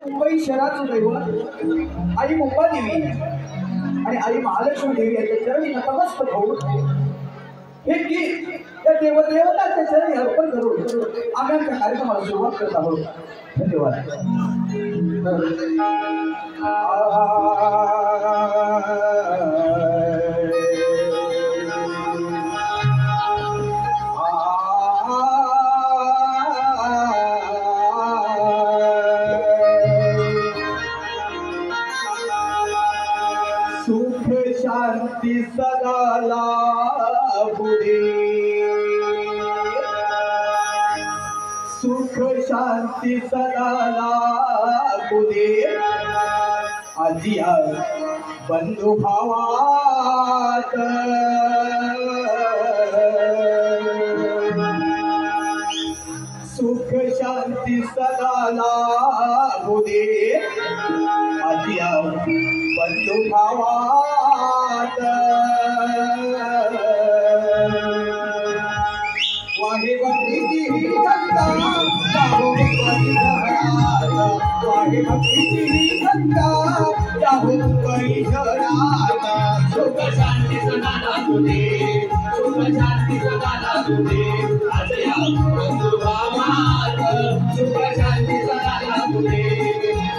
मुंबई शहराचं दैवत आई मुंबादेवी आणि आई महालक्ष्मी देवी यांच्या चरणी नतमस्तक होऊन हे गीत त्या देवदेवताच्या चरणी अर्पण करून आम्ही आमच्या कार्यक्रमाला सुरुवात करत आहोत. धन्यवाद. सुख शांती सदा लाभुदे, सुख शांती सदा लाभुदे, आजिया बंधु भावात सुख शांती सदा लाभुदे, आजिया बंधु भावात वाहे भक्तीची ही गंगा जाहो मुंबई शहरात, वाहे भक्तीची ही गंगा जाहो मुंबई शहरात. सुख शांती सदा लाभुदे, सुख शांती सदा लाभुदे, आजया बंधु भावात सुख शांती सदा लाभुदे,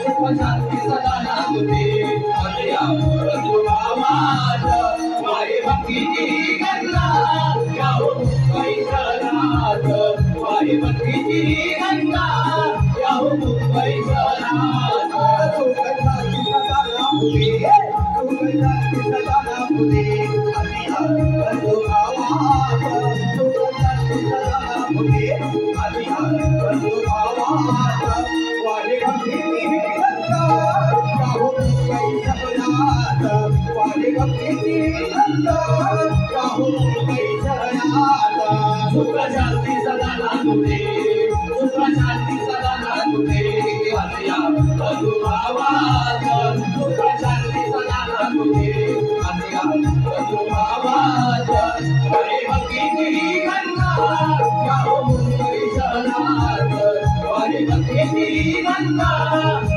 सुख शांती सदा लाभुदे, बंधु भावात वाहे भक्तीची गंगा जाहो मुंबई शहरात, वाहे भक्तीची गंगा जाहो मुंबई शहरात. सुख शांती सदा लाभुदे, सुख शांती सदा लाभुदे, आजिया बंधु भावात सुख शांती सदा लाभुदे, आजिया बंधु भावात वाहे भक्तीची गंगा जाहो मुंबई शहरात, वाहे भक्तीची गंगा जाहो मुंबई शहरात. सुख शांती सदा लाभुदे, सुख शांती सदा लाभुदे, आजिया बंधु भावात सुख शांती सदा लाभुदे, आजिया बंधु भावात वाहे भक्तीची गंगा जाहो मुंबई शहरात, वाहे भक्तीची गंगा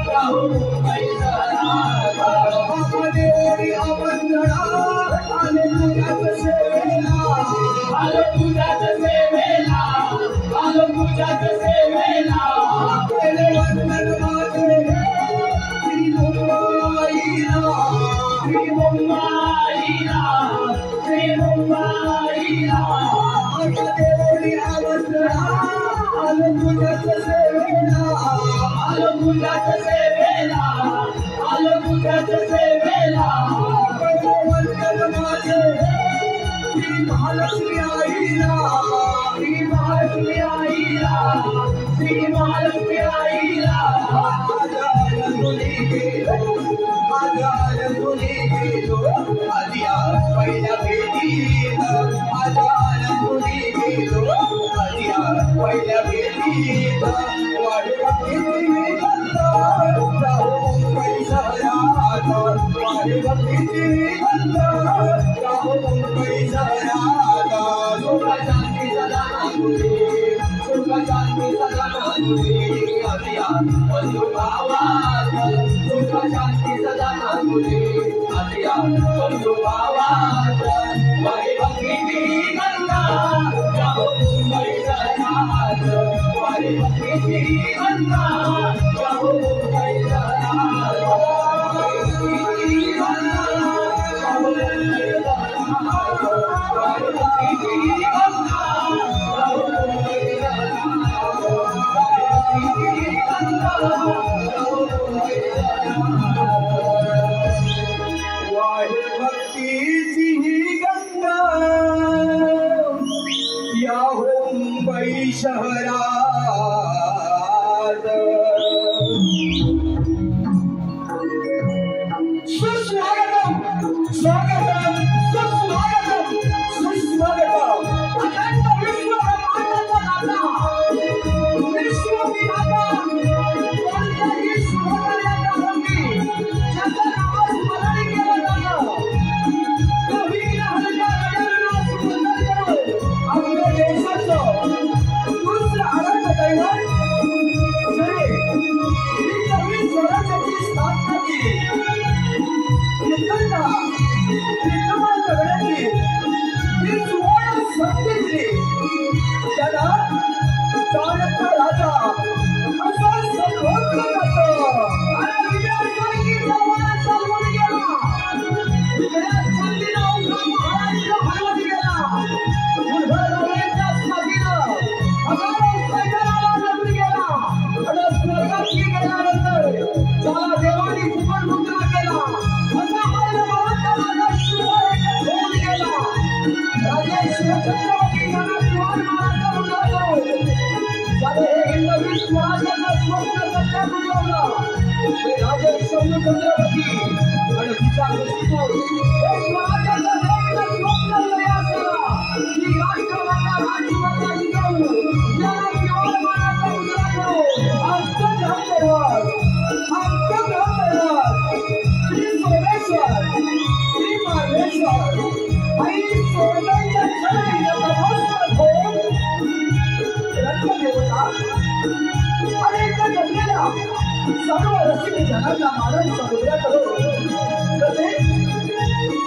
जाहो मुंबई शहरात. महादेवी आमंत्रणा आले तुझ्याच सेवेला, आलो तुझ्याच सेवेला, आलो तुझ्याच सेवेला, केले वंदन माझे श्री मुंबईला, श्री मुंबईला, श्री मुंबईला. महादेवी आमंत्रणा आलो तुझ्याच सेवेला, आलो तुझ्याच सेवेला, आलो तुझ्याच सेवेला, वंदन माझे श्री महालक्ष्मी आईला, श्री महालक्ष्मी आईला, श्री महालक्ष्मी आईला. माझ्या तुली गेलो, माझ्या तुली गेलो, आजिया पहिल्या भेटीत, माझ्या तुली गेलो, आजिया पहिल्या भेटीत. वाहे भक्तीची गंगा जाहो मुंबई शहरात, वाहे भक्तीची गंगा जाहो मुंबई शहरात. सुख शांती सदा लाभुदे, सुख शांती सदा लाभुदे, आजिया बंधु भावात सुख शांती सदा लाभुदे, आजिया बंधु भावात वाहे भक्तीची गंगा जाहो मुंबई शहरात, वाहे भक्तीची गंगा जाहो मुंबई शहरात. वाहे भक्तीची गंगा जाहो मुंबई शहरात, वाहे भक्तीची गंगा जाहो मुंबई शहरात, वाहे भक्तीची गंगा जाहो मुंबई शहरात. वाहे भक्तीची गंगा जाहो मुंबई शहरात. सुस्वागतम, स्वागतम, सुस्वागतम, सुस्वागतम. अनंत विश्वब्रह्मांडाचा दाता, विश्वविधाता, कोणत्याही शुभकार्याच्या भोवती ज्याचं नामस्मरण केलं जातं, तो विघ्न हरता गजाननास वंदन करून आपल्या देशाचं दुसरं राजा शौर्य चंद्रवती आणि तिचा दृष्टिकोन एक महाराजाचा देवीला स्वप्न असा की राष्ट्रवादा राज्यवादा जिजाऊ याला केवळ मानाचा उजळा करो आमचं धर्मदेव श्री सोमेश्वर श्री मार्लेश्वर आई सोमेच्या चरणी नतमस्तक होऊन रत्नदेवता आणि त्या जमलेल्या सर्व रसिक जनांना मानून समुद्राकडे तसे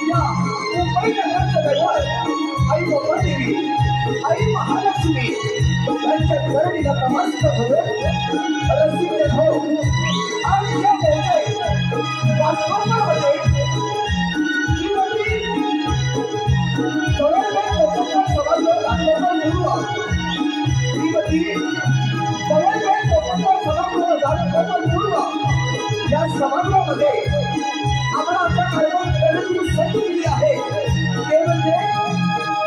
या मुंबई नगरचं दैवत आई मुंबईदेवी आई महालक्ष्मी यांच्या चरणी नतमस्तक होऊन रसिक जन हो आणि या बोलते वास्तवामध्ये श्रीमती सवयबाई पोपटकर सभागृह राष्ट्रपती निवडून श्रीमती सवयबाई पोपटकर सभागृह राष्ट्रपती निवडून या सभागृहामध्ये आपण आमच्या कार्यक्रम करण्याची संधी दिली आहे ते म्हणजे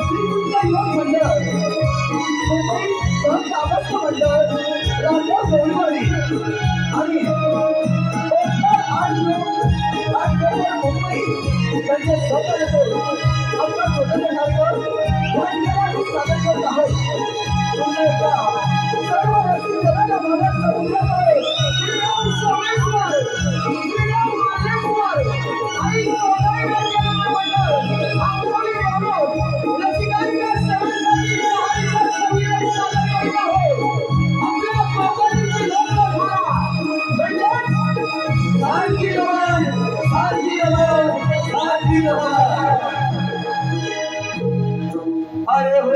श्रीकृष्ण योग मंडळ मुंबई सहकार अवस्था मंडळ राजा गौरीवाडी आणि मुंबई त्यांचे सहकार्य आपला स्वतंत्र कार्यक्रम सादर करत आहोत पुन्हा एकदा सर्व रसिक जनांना मानाचा उजळा श्रीराम सोमेश्वर श्रीराम मार्लेश्वर आई मंडळ आंबोली गाव रसिकांच्या सेवेसाठी महाराष्ट्र संविधान सादर करत आहोत आपल्या कोकणची लोकधारा म्हणजेच सारखी रमान सारखी रमान सारखी रमान अरे हो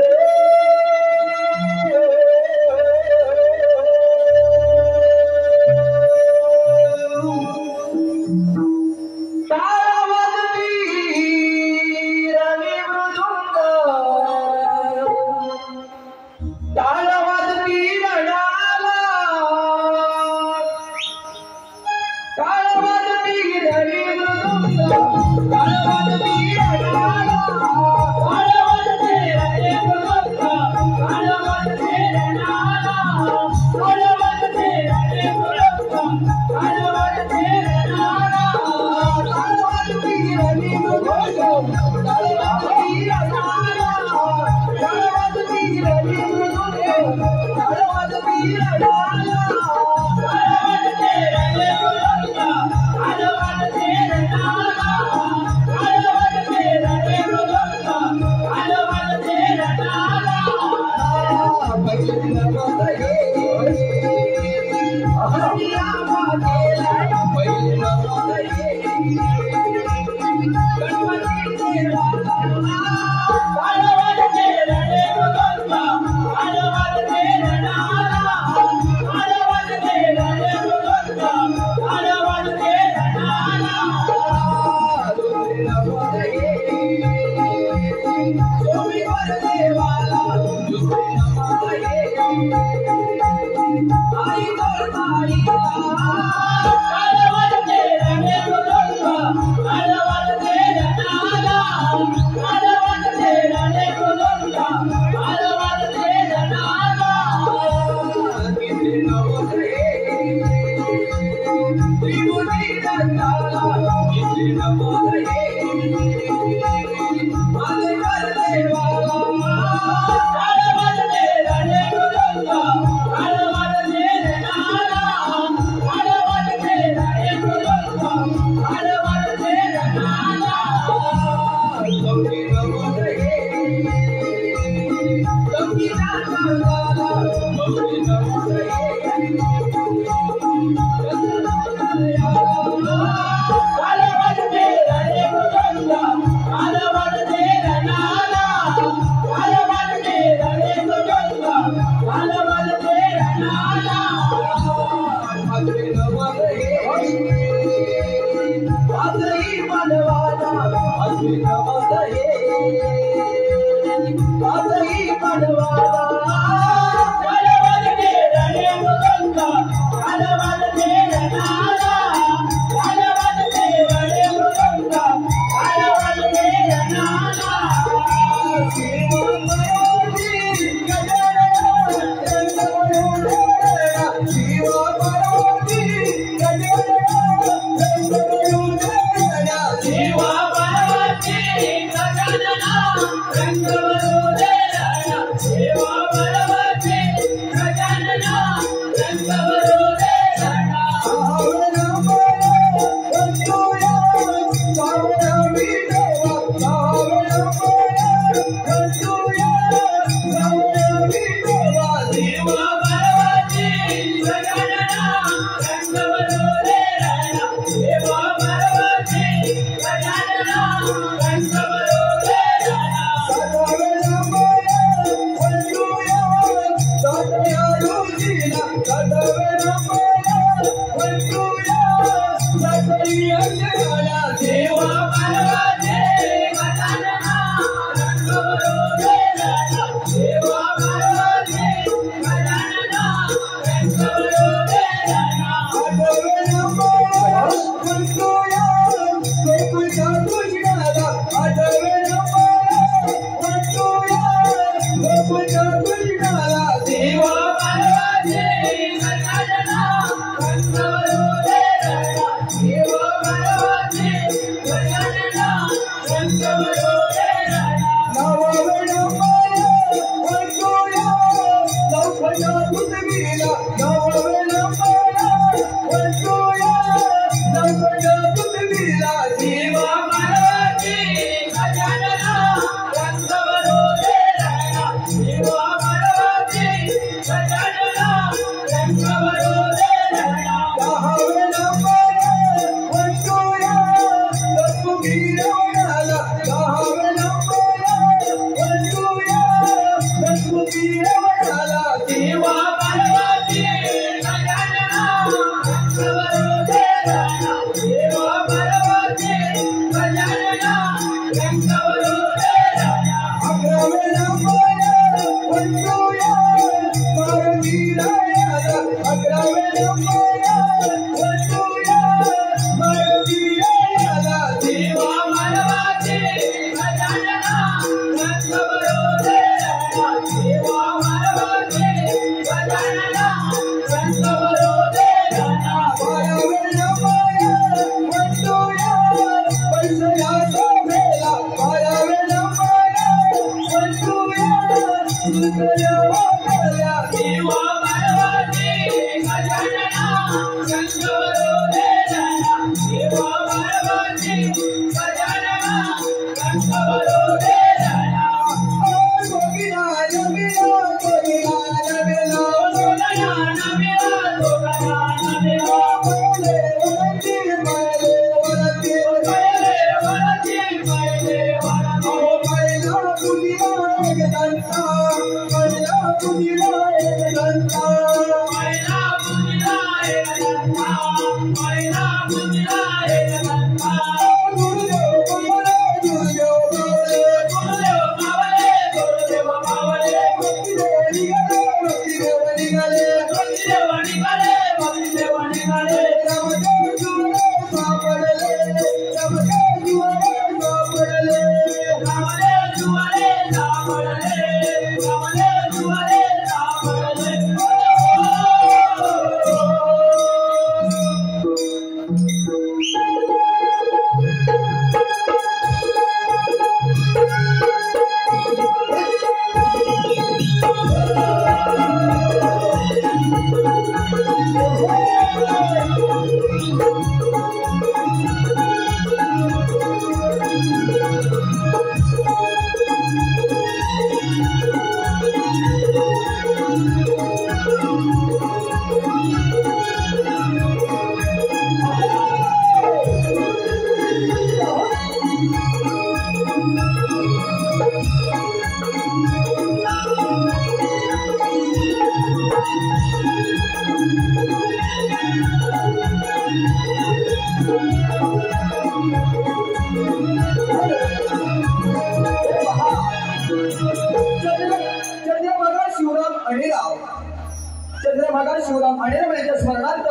चंद्रभागा शिवराम अणेराव यांच्या स्मरणार्थ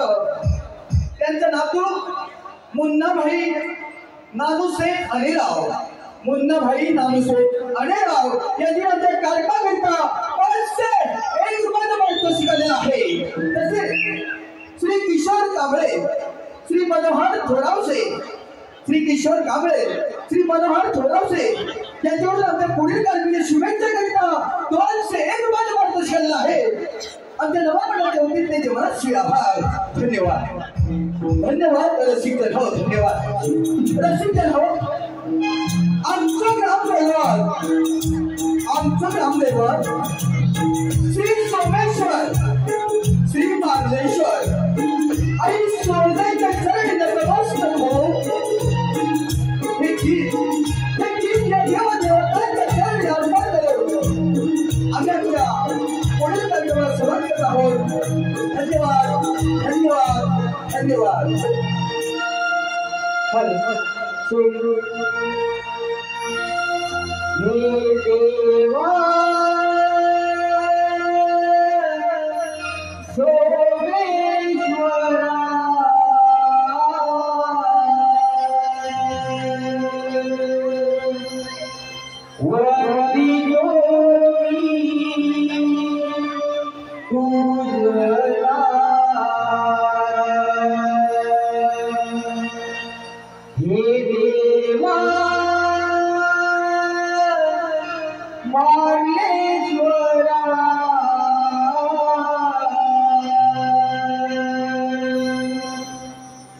त्यांचा नातू मुन्नाभाई नानूशेठ अणेराव मुन्नाभाई नानूशेठ अणेराव यांनी त्यांच्या कार्यक्रमाकरिता 501 रुपयाचा पारितोषिक दिलेला आहे. तसेच श्री किशोर कांबळे श्री मनोहर थोरावसे श्री किशोर कांबळे श्री मनोहर थोरावसे यांच्यावर आमच्या पुढील कारकिर्दीत शुभेच्छा करिता 201 रुपयाचा पारितोषिक दिलेला आहे. आमच्या नवा मंडळाच्या वतीने त्यांचे मनस्वी आभार. धन्यवाद धन्यवाद. रसिक जन हो, धन्यवाद रसिक जन हो. आमचं ग्रामदैवत श्री सोमेश्वर श्री मार्लेश्वर आणि सोळजाईच्या चरणी नतमस्तक हो. हे गीत या देवदेवतांच्या चरणी अर्पण करून आम्ही आमच्या पुढील कार्यक्रमाला सुरुवात करत आहोत. धन्यवाद धन्यवाद धन्यवाद. हॅलो हे देवा सोमेश्वरा वंदितो तुझला हे देवा मार्लेश्वरा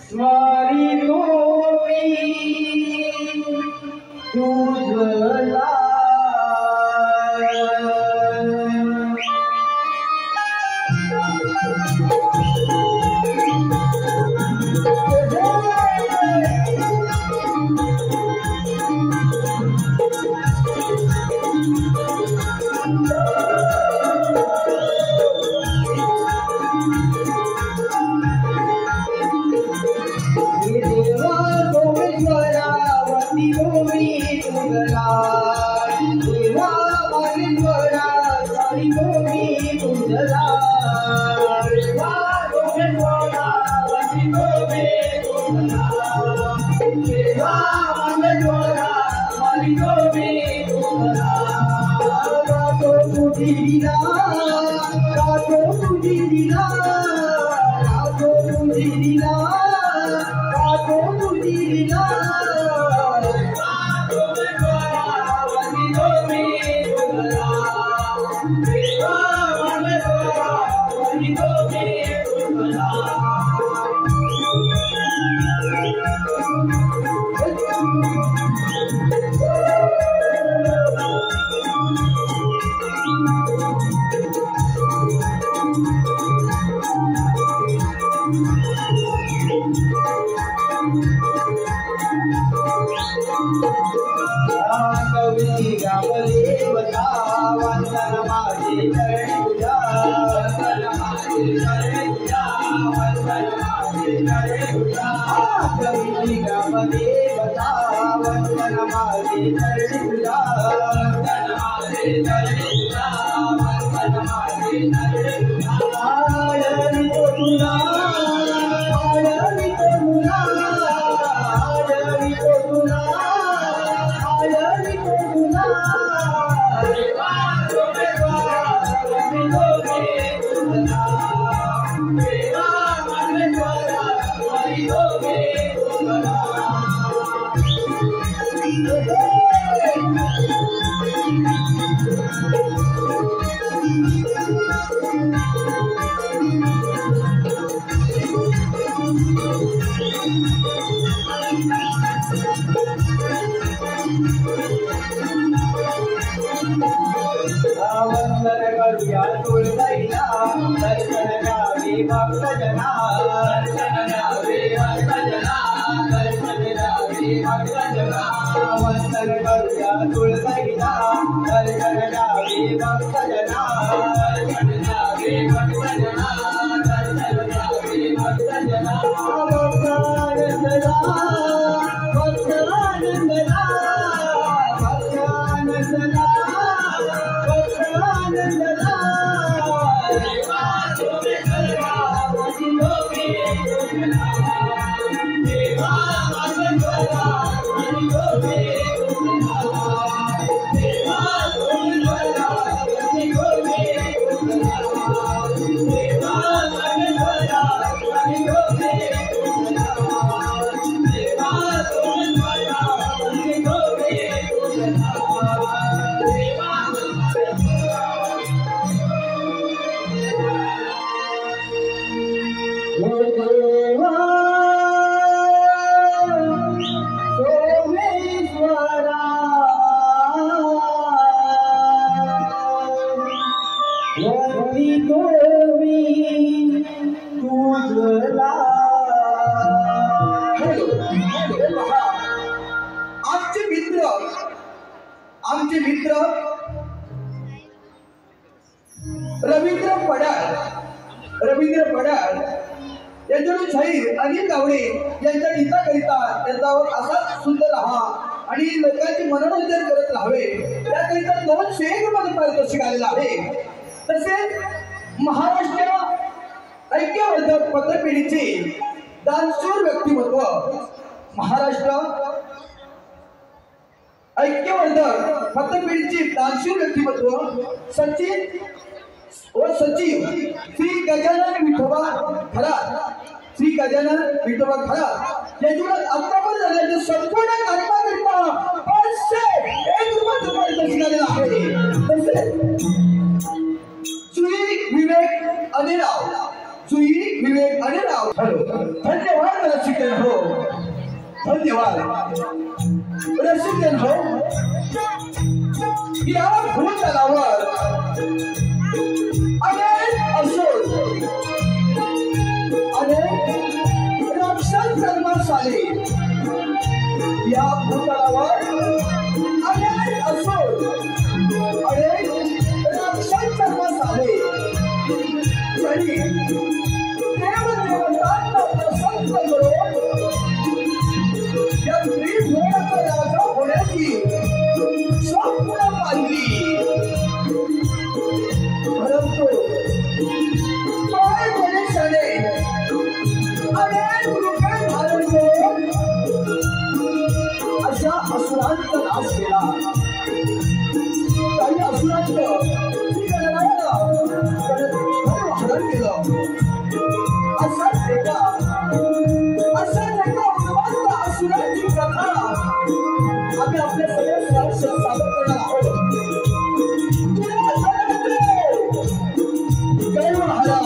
स्मरितो तुझला आमचे मित्र रवींद्र पडाळ यांच्याकडून शाहीर अनिल गावडे यांच्या गीताकरिता त्यांच्यावर असाच सुंदर राहा आणि लोकांचे मनोरंजन करत राहावे त्याकरिता 201 रुपये पारितोषिक आलेलं आहे. तसेच महाराष्ट्र ऐक्यवर्धक पत्रपेढीचे दानशूर व्यक्तिमत्व महाराष्ट्र ऐक्यवर्धक पत्रपेढीचे दानशूर व्यक्तिमत्व सचिव श्री गजानन विठोबा खरात श्री गजानन विठोबा खरात यांच्याकडून आतापर्यंत झालेल्या संपूर्ण कार्यक्रमाकरिता 501 रुपये पारितोषिक आलेलं आहे. तसेच जुई विवेक अनिराव हॅलो धन्यवाद रसिकन हो धन्यवाद रसिकन हो. या भूतलावर अनेक असोड अनेक राक्षस जन्मास आले. या भूतलावर अनेक असोड अनेक राक्षस जन्मास आले तरी देवदेवतांना प्रसन्न करून या त्रिभुवनाचा राजा होण्याची स्वप्न पाहिली. परंतु काय गणेशाने अनेक रुपये धारण करून अशा असुरांचा नाश केला. काही असुरांचं हरण केलं. असाच एका असुरांची कथा आम्ही आपल्या सगळ्या सादर करणार आहोत. जय महाराज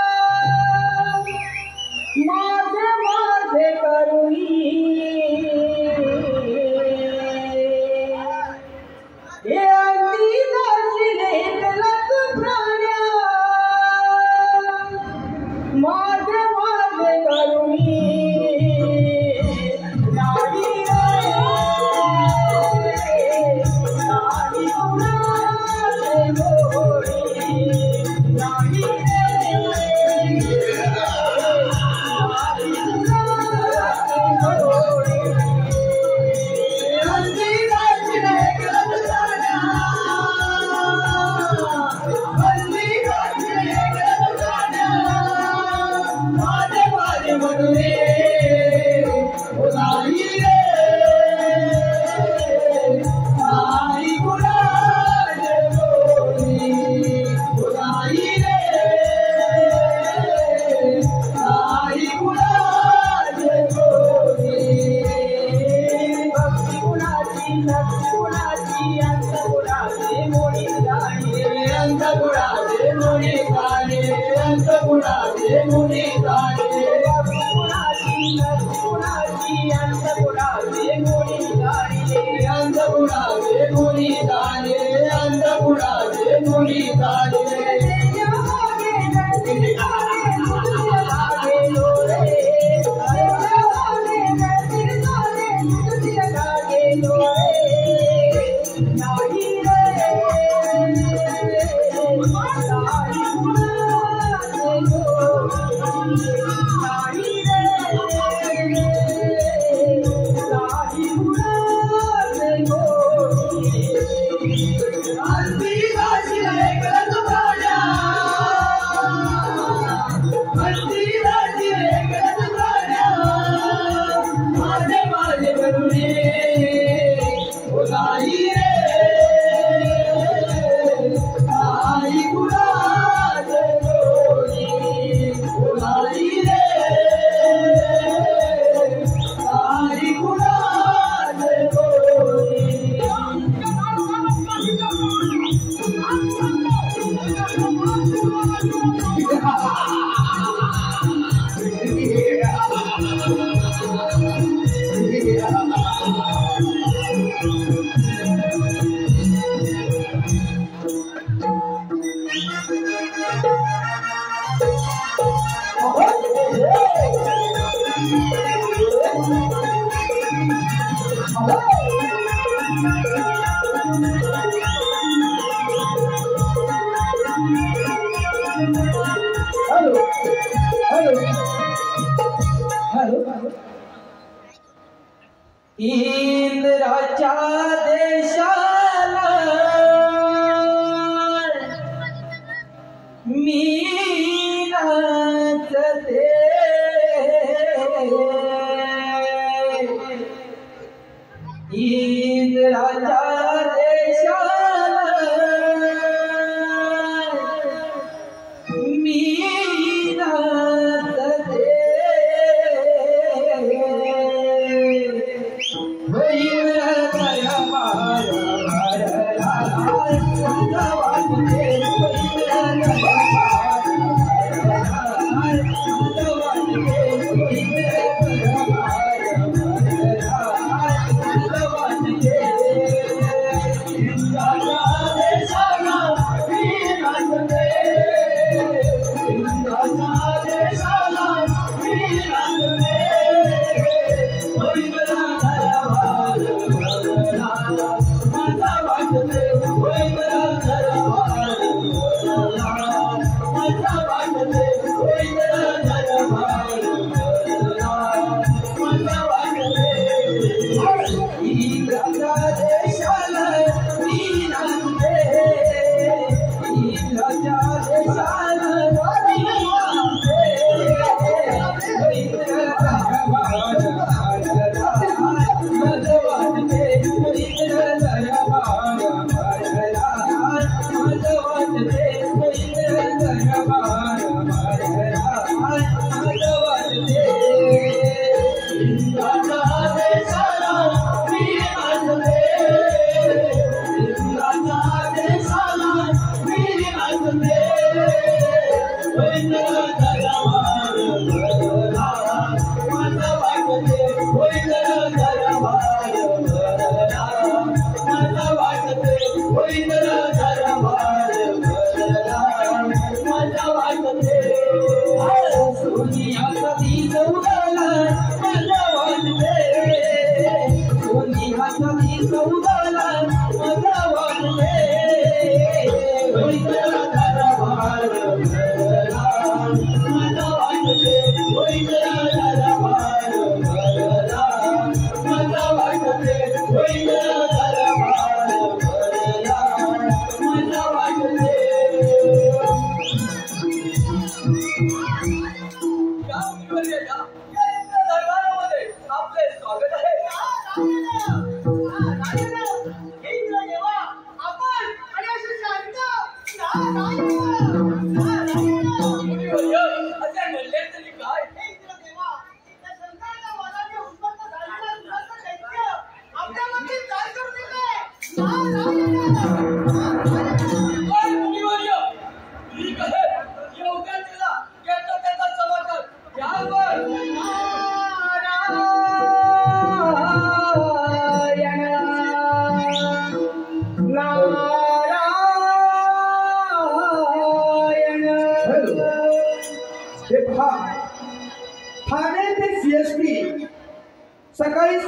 कुणाचे मुनी जाणे कुणाची अंत कुणाचे मुनी जाणे अंत कुणाचे मुनी जाणे अंत कुणाचे मुनी जाणे इंद्राच्या देशाला मी नाचते इंद्राच्या देशाला मी नाचते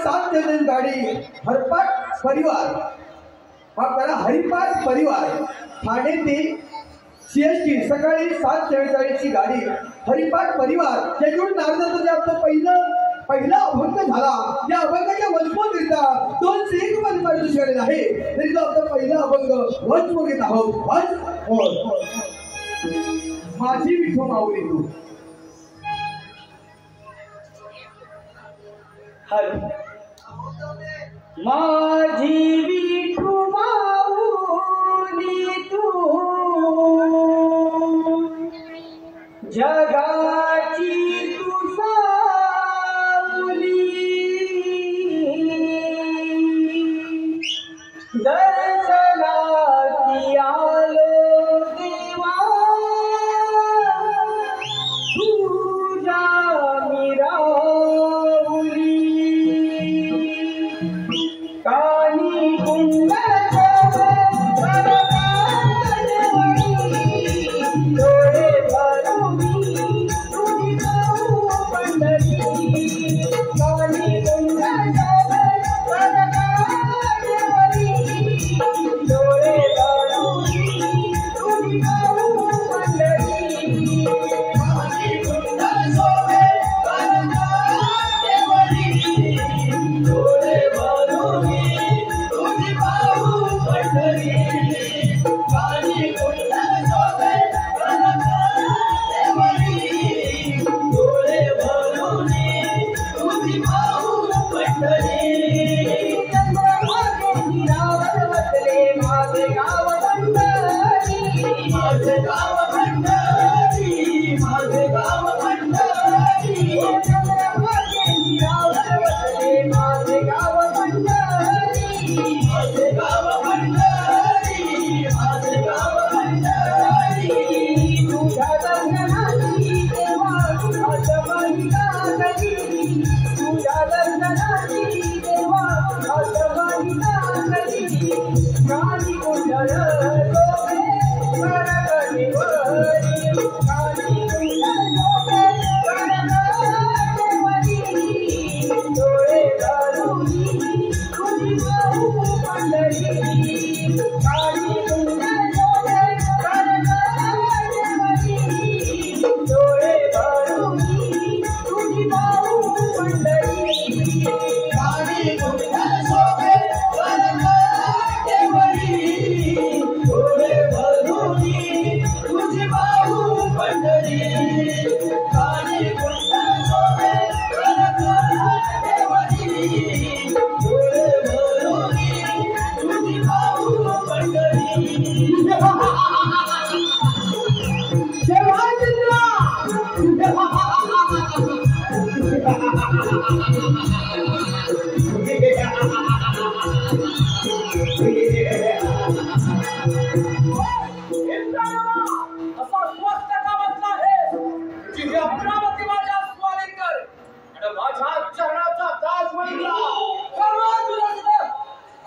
7 देतील गाडी हरपाट परिवार माफ करा हरिपाठ परिवार ठाणे ते CST सकाळी 7:43 ची गाडी हरिपाठ परिवार त्याच्याकडून नागरिकांचं आपलं पहिला अभंग झाला. या अभंगाच्या वचमोगीता 201 मध्ये पारितोषिक आहे. तरी तो आपला पहिला अभंग वचमोगीत आहोत. माझी विठू माऊली तू. माझी विठू माऊली तू जगाची तू सावली दर्शनाची आलो देवा तुझ्या मिरावली कानी कुंडल डोळे भरुनी तुझी जाऊ पंढरी कानी कुंडल डोळे भरुनी तुझी जाऊ पंढरी कानी कुंडल शोभे डोळे भरुनी तुझी जाऊ पंढरी कानी कुंडल शोभे डोळे भरुनी तुझी जाऊ पंढरी चंद्रभागेरावर वसले माझे गाव पंढरी माझे गाव पंढरी माझे गाव पंढरी चंद्रभागेरावर वसले माझे गाव पंढरी माझे गाव पंढरी माझे गाव पंढरी तुझ्या दर्शनाची देवा आठवणीला कधी तुझ्या दर्शनाची देवा आठवणीला कधी कानी कुंडल शोभे करगणीवरी कानी कुंडल शोभे करगणीवरी डोळे भरुनी तुझी जाऊ पंढरी कानी कुंडल शोभे करगणीवरी डोळे भरुनी तुझी जाऊ पंढरी कानी कुंडल शोभे करगणीवरी डोळे भरुनी तुझी जाऊ पंढरी कानी कुंडल शोभे करगणीवरी डोळे भरुनी तुझी जाऊ पंढरी असा स्वस्त गावातला आहे जिथे अमरावती माझ्या स्वालिंकर आणि माझ्या चरणाचा दास म्हणला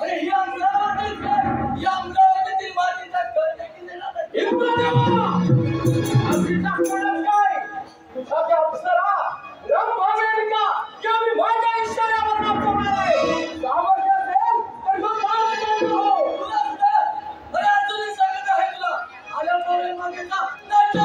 अरे ही अमरावतीतील माझीचा घर देखील देणार नाही. काय तुझा त्या अप्सरा रंगभावेनिका या मी माझ्या इशाऱ्यावर नाचवणार आहे. सामर्थ्य असेल तर मग काय करतो तुला सुद्धा अरे अजूनही सांगत आहे तुला आल्या पावले मागेचा नाट्य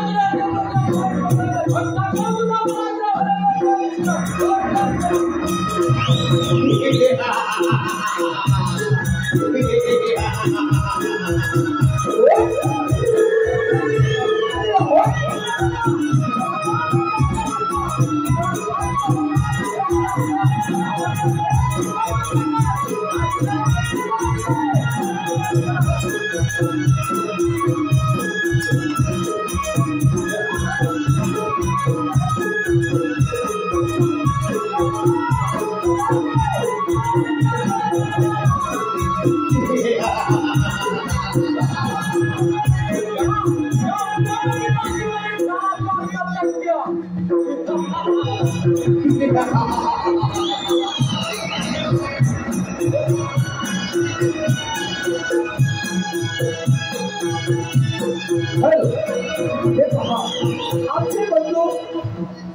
आमचे बंधू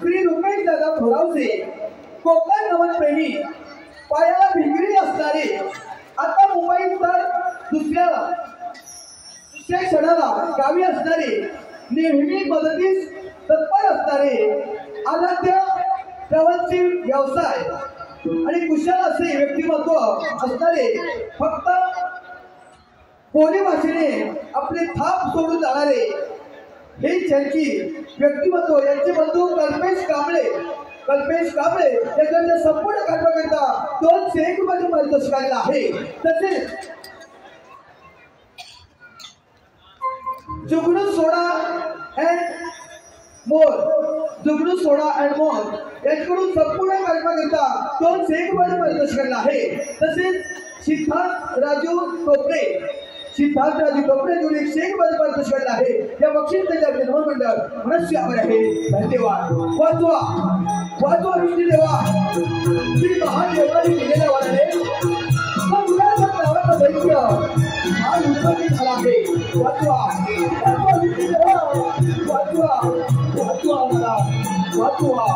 श्री रुपेश दादा थोरावसे कोकण नमन प्रेमी पायाला भिंगरी असणारे, आता मुंबईत तर दुसऱ्या क्षणाला गावी असणारे, नेहमी मदतीस तत्पर असणारे, आराध्य प्रवंची व्यवसाय आणि कुशल असे व्यक्तिमत्व असणारे, फक्त बोली भाषेने आपले थाप सोडून जाणारे हे त्यांची व्यक्तिमत्व. यांचे बंधू कल्पेश कांबळे त्यांच्या संपूर्ण कर्मकरिता 201 रुपयाचे पारितोषिक आहे. तसेच जुगनू सोडा अँड मोर यांच्याकडून संपूर्ण कर्मकरिता 201 रुपयाचे पारितोषिक आहे. तसेच सिद्धार्थ राजू टोपरे 101 रुपयाचे पारितोषिक आहे. या बक्षीस त्याच्या निर्माण मंडळ मनस्य आभार आहे. धन्यवाद. वाचवा विष्णुदेवा श्री महादेवाने दिलेल्या वराने नावाचा दैत्य हा उत्पत्ती झाला आहे. वाचवा विष्णुदेवा, वाचवा मला वाचवा.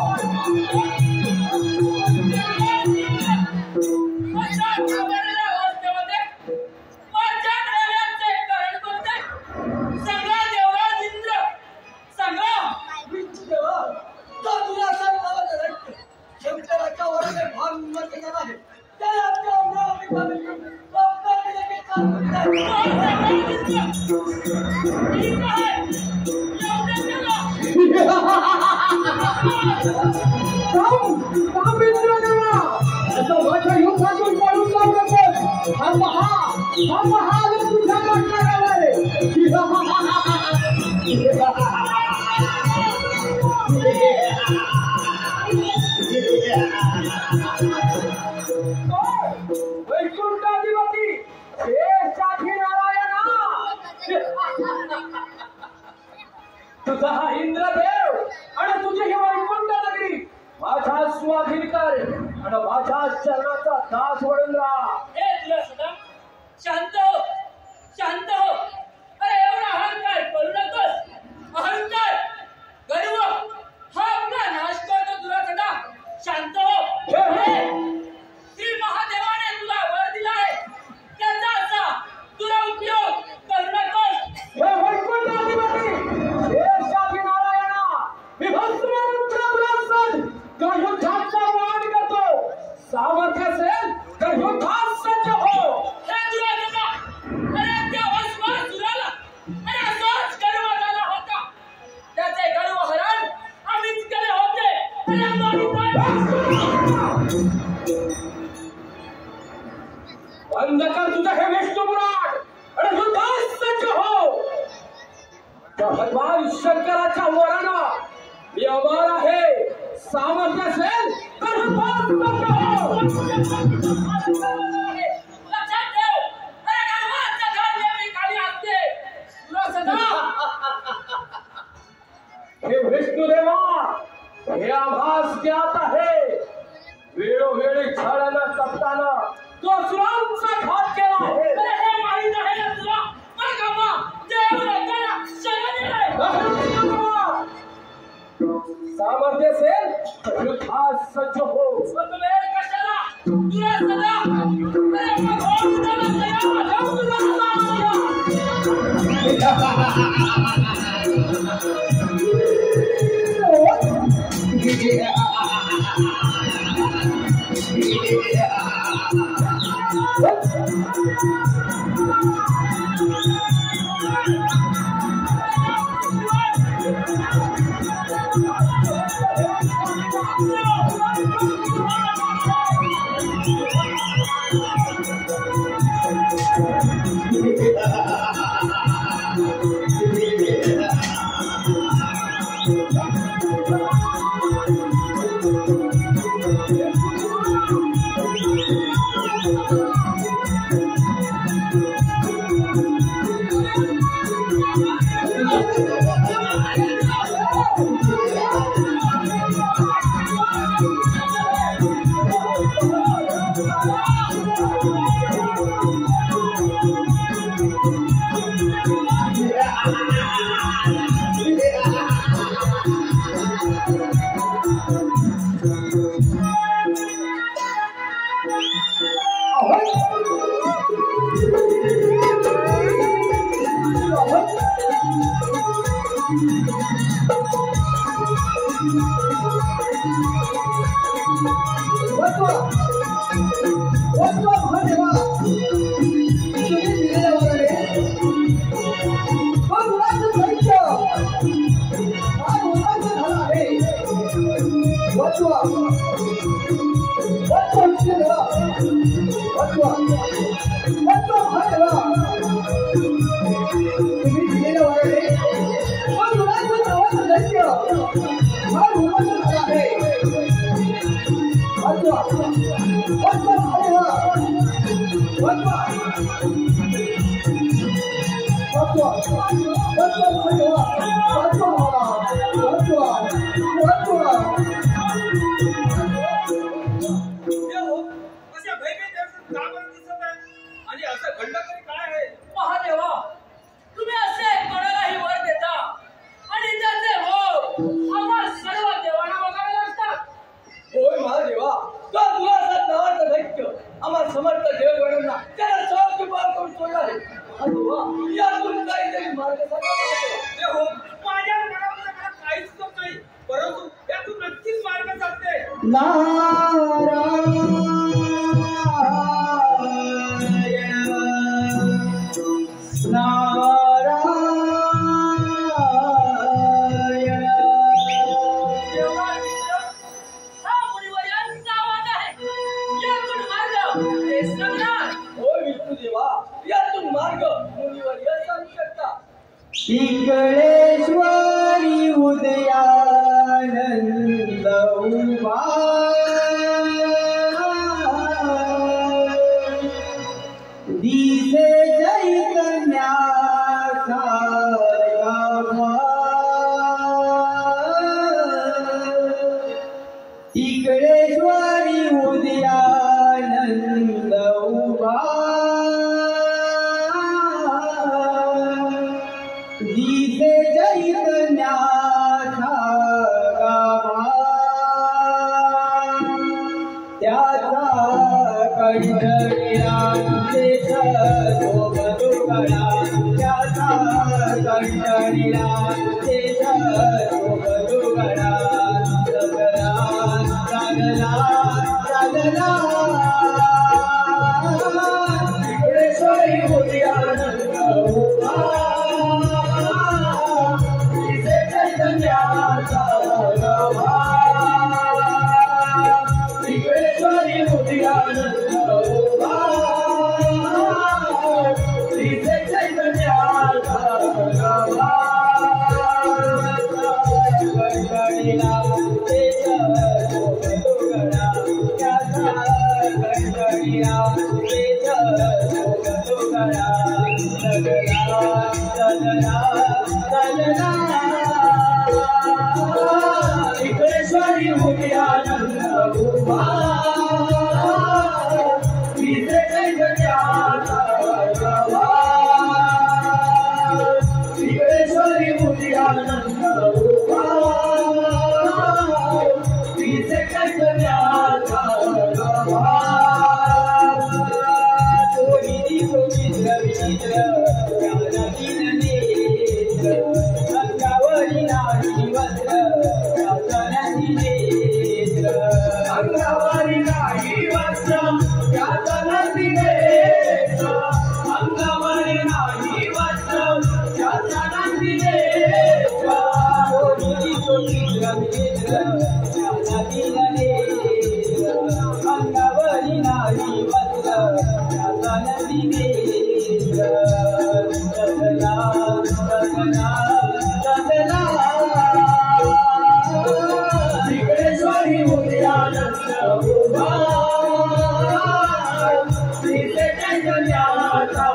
तुझा हा इंद्रदेव आणि तुझी ही वैकुंठ नगरी माझ्या स्वाधीन कर आणि माझ्या चरणाचा दास वळून राहा. शांत हो. अरे एवढा अहंकार करू नकोस. अहंकार गर्व हा आपला नाश करतो तुला सदा. शांत हो. श्री महादेवाने तुला वर दिलाय, त्याचा असा तुला उपयोग करू नकोस. हे वैकुंठ अधिपती शेषाजी नारायणा, मी भस्मरुद्र तुला सद का युद्धाचा वाण करतो. सामर्थ्य असेल तर युद्धात सज्ज हो. बंद कर तुझं हे विष्णू पुराण आणि युद्धात सज्ज हो. भगवान शंकराच्या वरानं मी अमर आहे. सामर्थ्य असेल तर युद्धात सज्ज हो. लक्षात ठेव. अरे गर्वाचा घर नेहमी खाली असते तुला सदा. हे विष्णुदेवा, हे आभास ज्ञात आहे. वेळोवेळी छळानं सप्तानं तो असुरांचा घात केला आहे. अरे हे माहित आहे ना तुला. मग देव लोकांना शरण दिलंय. सामर्थ्य असेल तर युद्धात सज्ज हो. वेळ कशाला तुला सदा. अरे भगवान तुला तयार महादेवा तुम्ही दिलेल्या वगैरे मग मुलाचं साहित्य हा मुलाचं झाला आहे वाचवा वाचवा विषय वाचवा वाचवा महादेवा तुम्ही दिलेल्या वगैरे मग मुलाचं नावाचं साहित्य हा मुलाचं झाला आहे वाचवा वाचवा महादेवा वाचवा वाचवा वाचवा महादेवा वाचवा वाचवा वाचवा अशा भयभीत का बरं दिसत आहे आणि असं घडलं तरी काय आहे महादेवा तुम्ही असे कोणालाही वर देता आणि त्याचे हो आम्हा सर्व देवांना बघावे लागतात होय महादेवा तो मुलाचा नावाचा दैत्य आम्हा समर्थ देवगणांना त्याला सहज पार करून सोडला आहे महादेवा यातून काहीतरी मार्ग सांगा हे हो माझ्या मनामध्ये मला काहीच सुचत नाही परंतु यातून नक्कीच मार्ग साधते देवा मित्र, हा मुनिवर्यांचा आवाज आहे यातून मार्ग ते सांगणार होय विष्णुदेवा यातून मार्ग मुनीवर या सांगू शकता इकडेश्वरी उदयानंद उभा दिसे चैतन्याचा गाभा इकडेश्वरी उदयानंद उभा दिसे चैतन्याचा गाभा त्याचा कंठनिळा देश शोभतुकडा त्याचा कंठनिळा देश शोभतुकडा सगळा लागला लागला इकडेश्वरी उदयानंद उभा दिसे चैतन्याचा गाभा इकडेश्वरी उदयानंद उभा दिसे चैतन्याचा गाभा कंठनिळा देश शोभतुकडा त्याचा कंठनिळा देश शोभतुकडा इकडेश्वरी उदयानंद उभा दिसे चैतन्याचा गाभा इकडेश्वरी उदयानंद उभा दिसे चैतन्याचा गाभा अंगावरी नाही वस्त्र अंगावरी नाही वस्त्र अंगावरी नाही वस्त्र अंगावरी नाही इकडेश्वरी उदयानंद उभा दिसे चैतन्याचा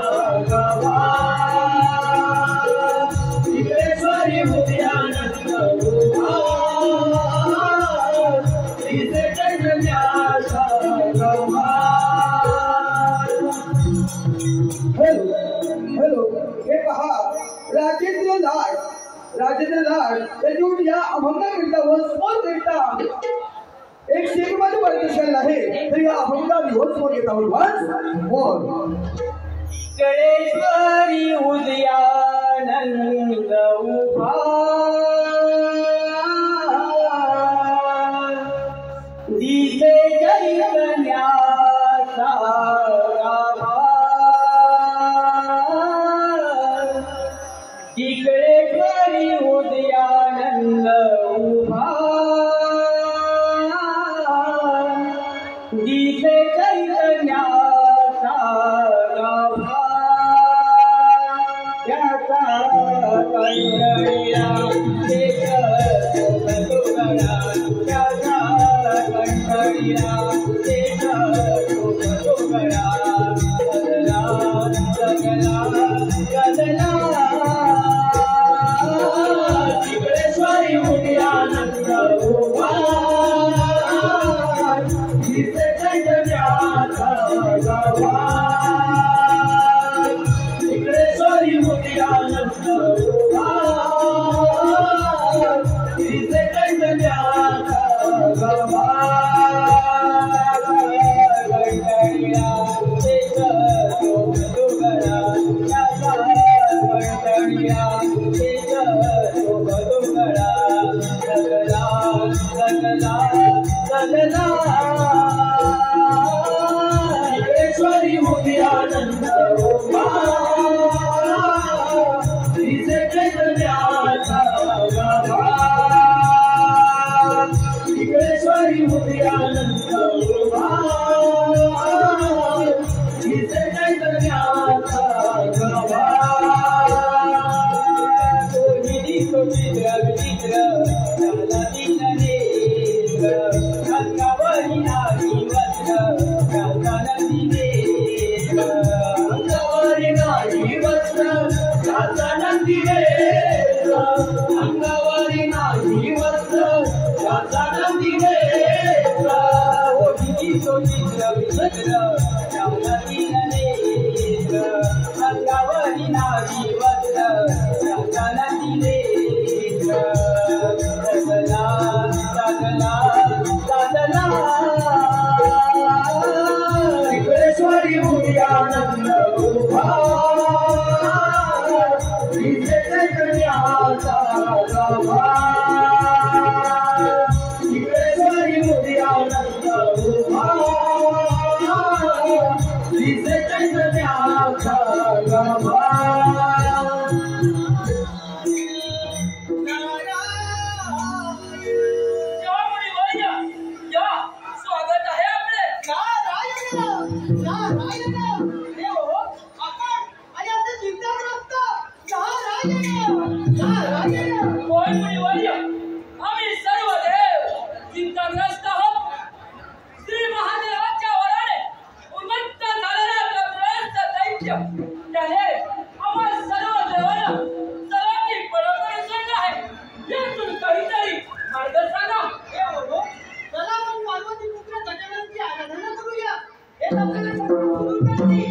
गाभा इकडेश्वरी उदयानंद उभा दिसे चैतन्याचा गाभा हॅलो हे पहा राजेंद्र लाड त्याच्यावर या अभंगाकरिता व स्मोरकरिता एक शेकबाजू वाढदिवसाला आहे तर या अभंगा विहोत स्मोर येत आहोत बोल इकडेश्वरी उदयानंद उभा दिसे चैतन्याचा आनंद उभा तिचे चैतन्याचा गाभा विघ्नेश्वरी मुली आनंद उभा तिचे चैतन्याचा गाभा विचित्र विचित्र झाला नेत्र अंगावरी नाही वस्त्र घालताना नेत्र अंगावरी नाही वस्त्र घालताना नेत्र अंगावरी नाही वस्त्र घालताना नेत्र ओ विचित्र विचित्र झाला नेत्र अंगावरी नाही वस्त्र घालताना नेत्र साधना साधना साधना विघ्नेश्वरी मुली आनंद उभा तिचे चैतन्याचा गाभा विघ्नेश्वरी मुली आनंद उभा तिचे चैतन्याचा गाभा आम्ही सर्व देव चिंताग्रस्त आहोत. श्री महादेवाच्या वराने उन्मत्त झालेला कपिलाचा दैत्य त्याने आम्हा सर्व देवांना सर्वांची बरोबर सोडलं आहे. यातून काहीतरी मार्ग सांगा. चला आपण पार्वती पुत्र गजाननची आराधना करूया. हे आपल्याला बोलून नाही.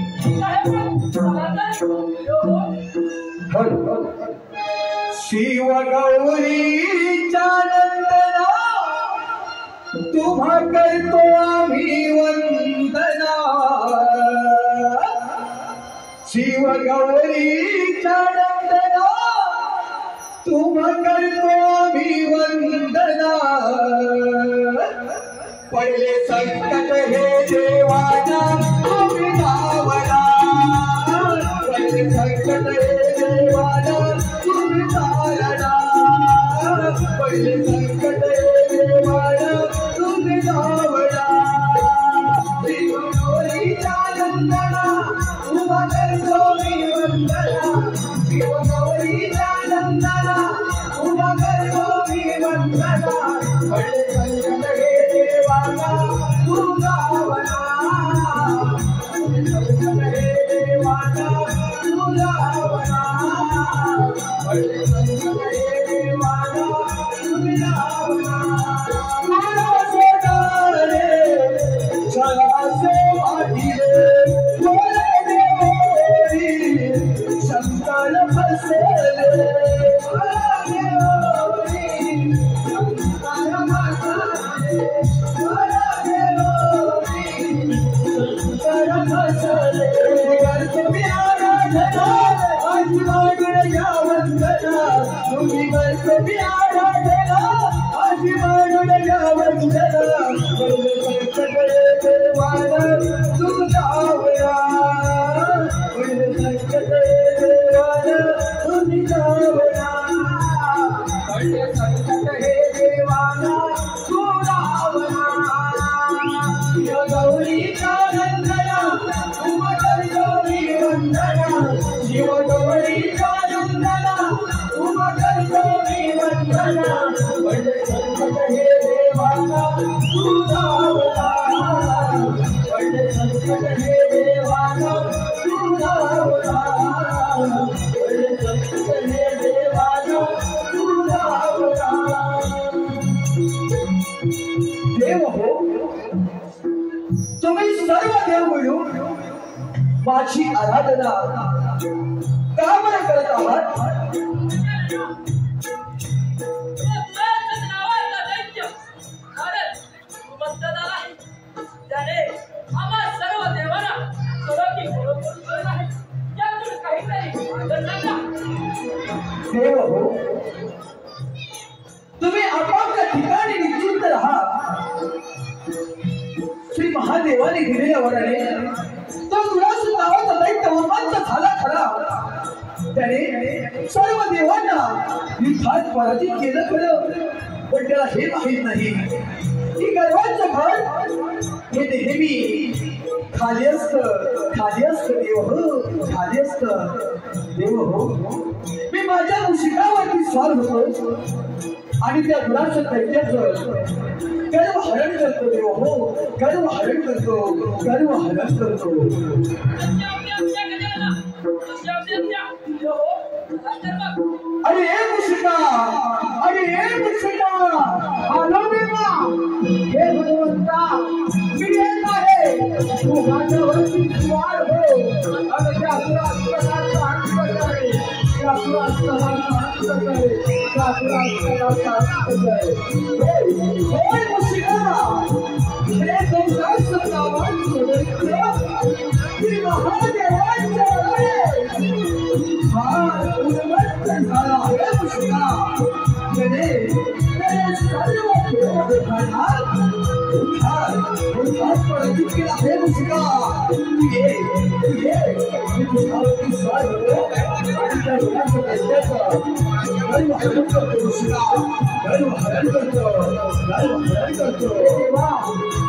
शिव गौरीच्या नंदना तुम्हा करतो आम्ही वंदना शिव गौरीच्या नंदना तुम्हा करतो आम्ही वंदना पहिले संकट हे देवाना तुम्ही धावला पहिले संकट हे देवाना तुम्ही धावला पहिले संकट हे देवाना तुम्ही धावला शिव गौरीच्या नंदना उभा करतो मी वंदना शिव गौरीच्या नंदना उभा करतो मी वंदना पहिले संकट हे देवाना तू गावना संकट हे देवाना तू गावना पहिले संकट हे देवाना तुम्ही गावना मला सोडारे जलासे वाटिले बोले देवोरी शंकर फसले मला देवोरी शंकर फसले मला देवोरी शंकर फसले तुम्ही आराधना आजी मागण या वंदना तुम्ही आराधना आजी मागण या वंदना पहिले संकट हे देवाना तू गावना पहिले संकट हे देवाना तुम्ही गावना पहिले संकट हे देवाना तू गावना शिव गौरीच्या नंदना उभा करतो मी वंदना शिव गौरीच्या नंदना उभा करतो मी वंदना पहिले संकट हे देवाना तू गावना पहिले संकट हे देवाना तू गावना पहिले संकट हे देवाना तू गावना देव हो तुम्ही सर्व देव मिळून माझी आराधना का बरं करत आहात त्याने आम्हा सर्व देवांना सर्वांची बरोबर सोडलं आहे. यातून काहीतरी मार्ग सांगा. देव हो तुम्ही आपापल्या ठिकाणी निश्चिंत राहा. श्री महादेवाने दिलेल्या वराने तो तुला सुद्धा खरा त्याने सर्व देवांना युद्धात पराजित केलं खरं, पण त्याला हे माहीत नाही की गर्वाचं घर हे नेहमी खाली असत देव हो, खाली असत देव हो. मी माझ्या शिकावरती स्वार होतो आणि त्या दुराचं दैत्याचं गर्व हरण करतो देव हो, गर्व हरण करतो, गर्व हरण करतो. अरे मुशिका, अरे मुशिका, आलो देवा, हे भगवंता मी येत आहे, तू माझ्यावरती स्वार हो आणि त्या असुराचा अंत करे, त्या असुराचा अंत करे, त्या असुराचा अंत करे. हे मुशिका, हे तुमचा सत्तावान सोडलं की महादेवांच्या झाला हे मुशिका, त्याने सर्व पराजित केला हे मुशिका. मी तुझ्यावरती स्वार होतो आणि त्या लोकांचं दैत्याचं गर्व हरण करतो मुशिका, गर्व हरण करतो, गर्व हरण करतो.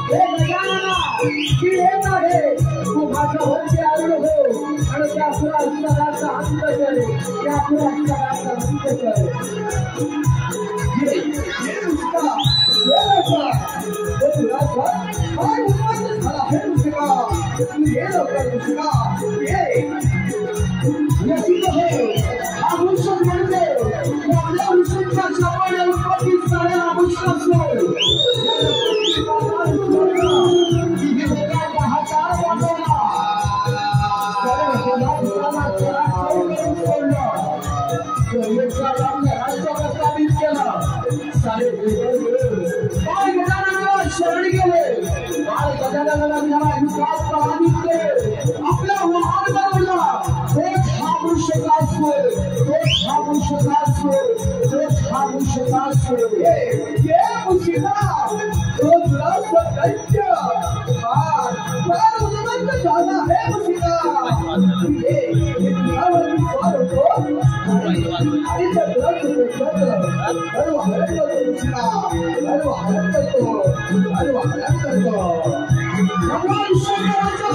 हे गजानना मी येत आहे, तू माझ्यावरती आलो हो आणि त्या असुराचा अंत करे, त्या असुराचा अंत करे. शरण गेले आपला वाहन बनवला, तोच हा वृषकासूर, तोच हा वृषकासूर, तोच हा वृषकासूर. ये मुशिका, तो तुला दैत्य उन्मत्त झाला हे मुशिका. तुझ्यावरती स्वार होतो आणि त्या गर्व हरण करतो मुशिका, गर्व हरण करतो, गर्व हरण करतो. भगवान शंकराच्या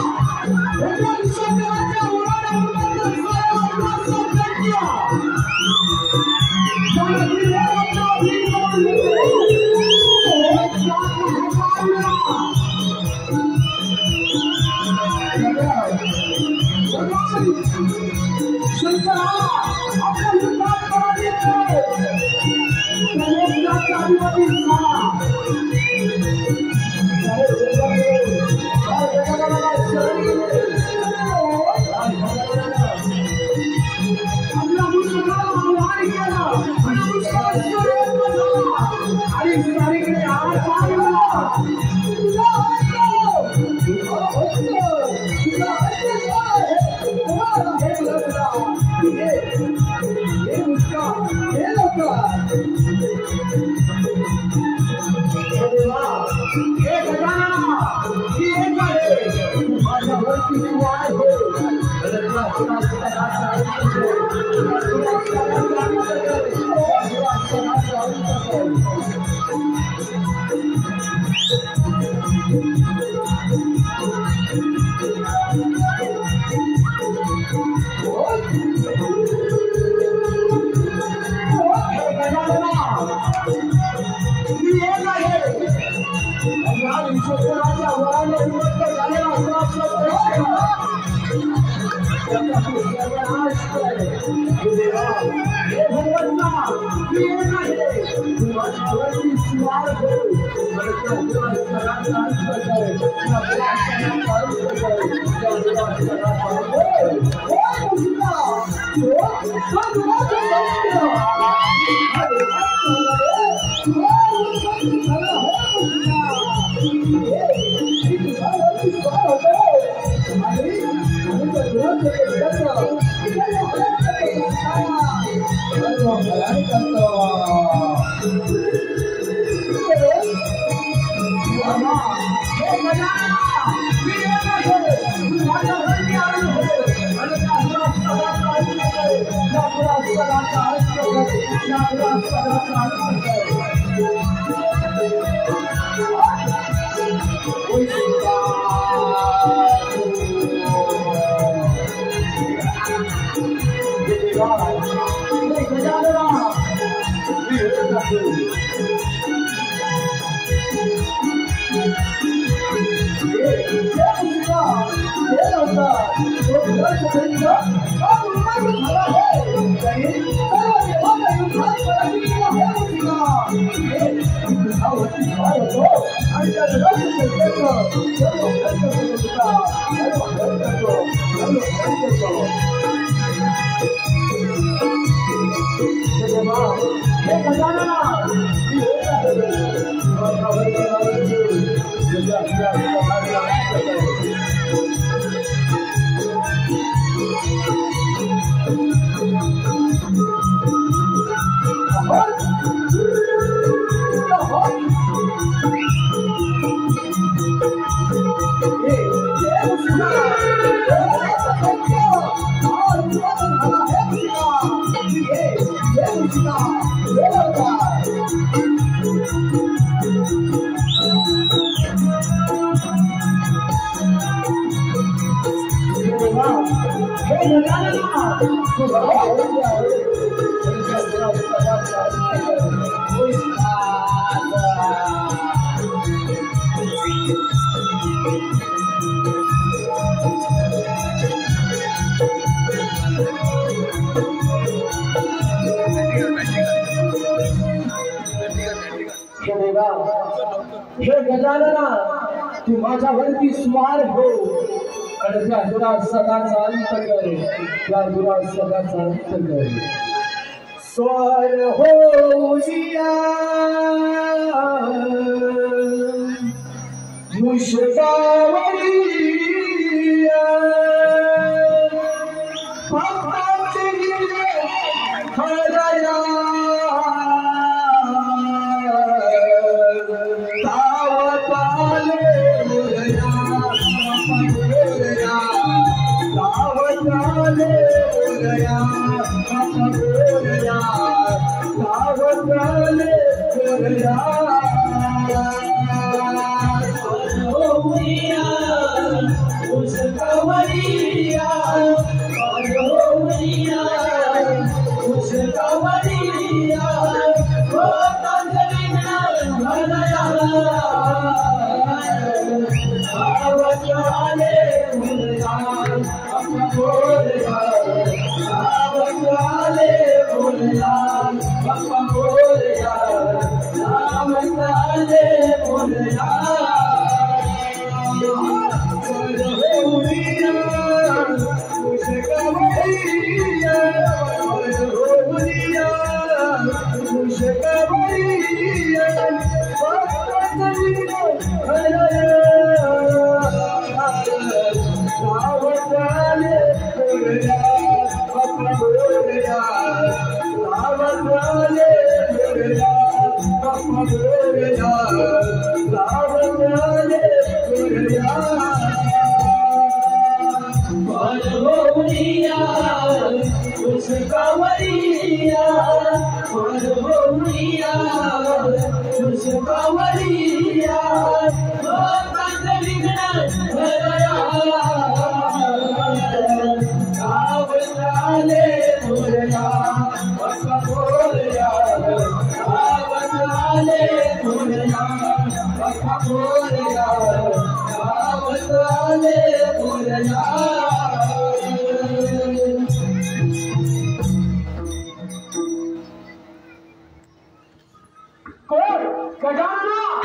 हे गजानना तू माझ्यावरती स्वार हो आणि त्या दुरा सदाचा अंत कर त्या दुरा सदाचा अंत कर स्वार होऊया मुशकावरिया पापाचे हरया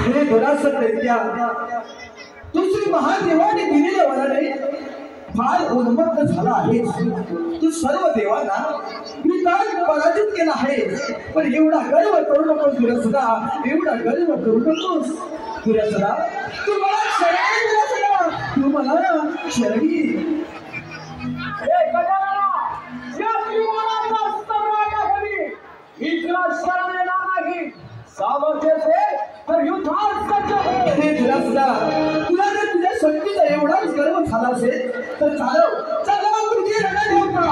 हे दुरासत दैत्या दुसरी महादेवाने दिलेल्या वराने फार उन्मत्त झाला आहे तू सर्व देवांना विधान पराजित केला आहे पण एवढा गर्व करू नकोस दुरासदा एवढा गर्व करू नकोस दुरासदा तू मला शरणी दुरासदा तू मला शरणी हे गजानना या त्रिभुवनाचा सम्राट आहे मी तुला शरण येणार नाही सामर्थ्य असेल तर युद्धात सज्ज हो हे दुरासदा तुला जर तुझ्या शक्तीचा एवढाच गर्व झाला असेल तर चालव तुझी रणा देऊ का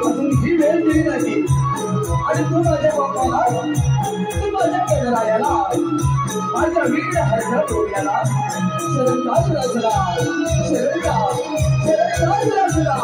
अजून ही वेळ दिली नाही आणि तू माझ्या बापाला तू माझ्या कनरायाला माझ्या वीर हरघर डोळ्याला शरणदास रचला शरणदास रचला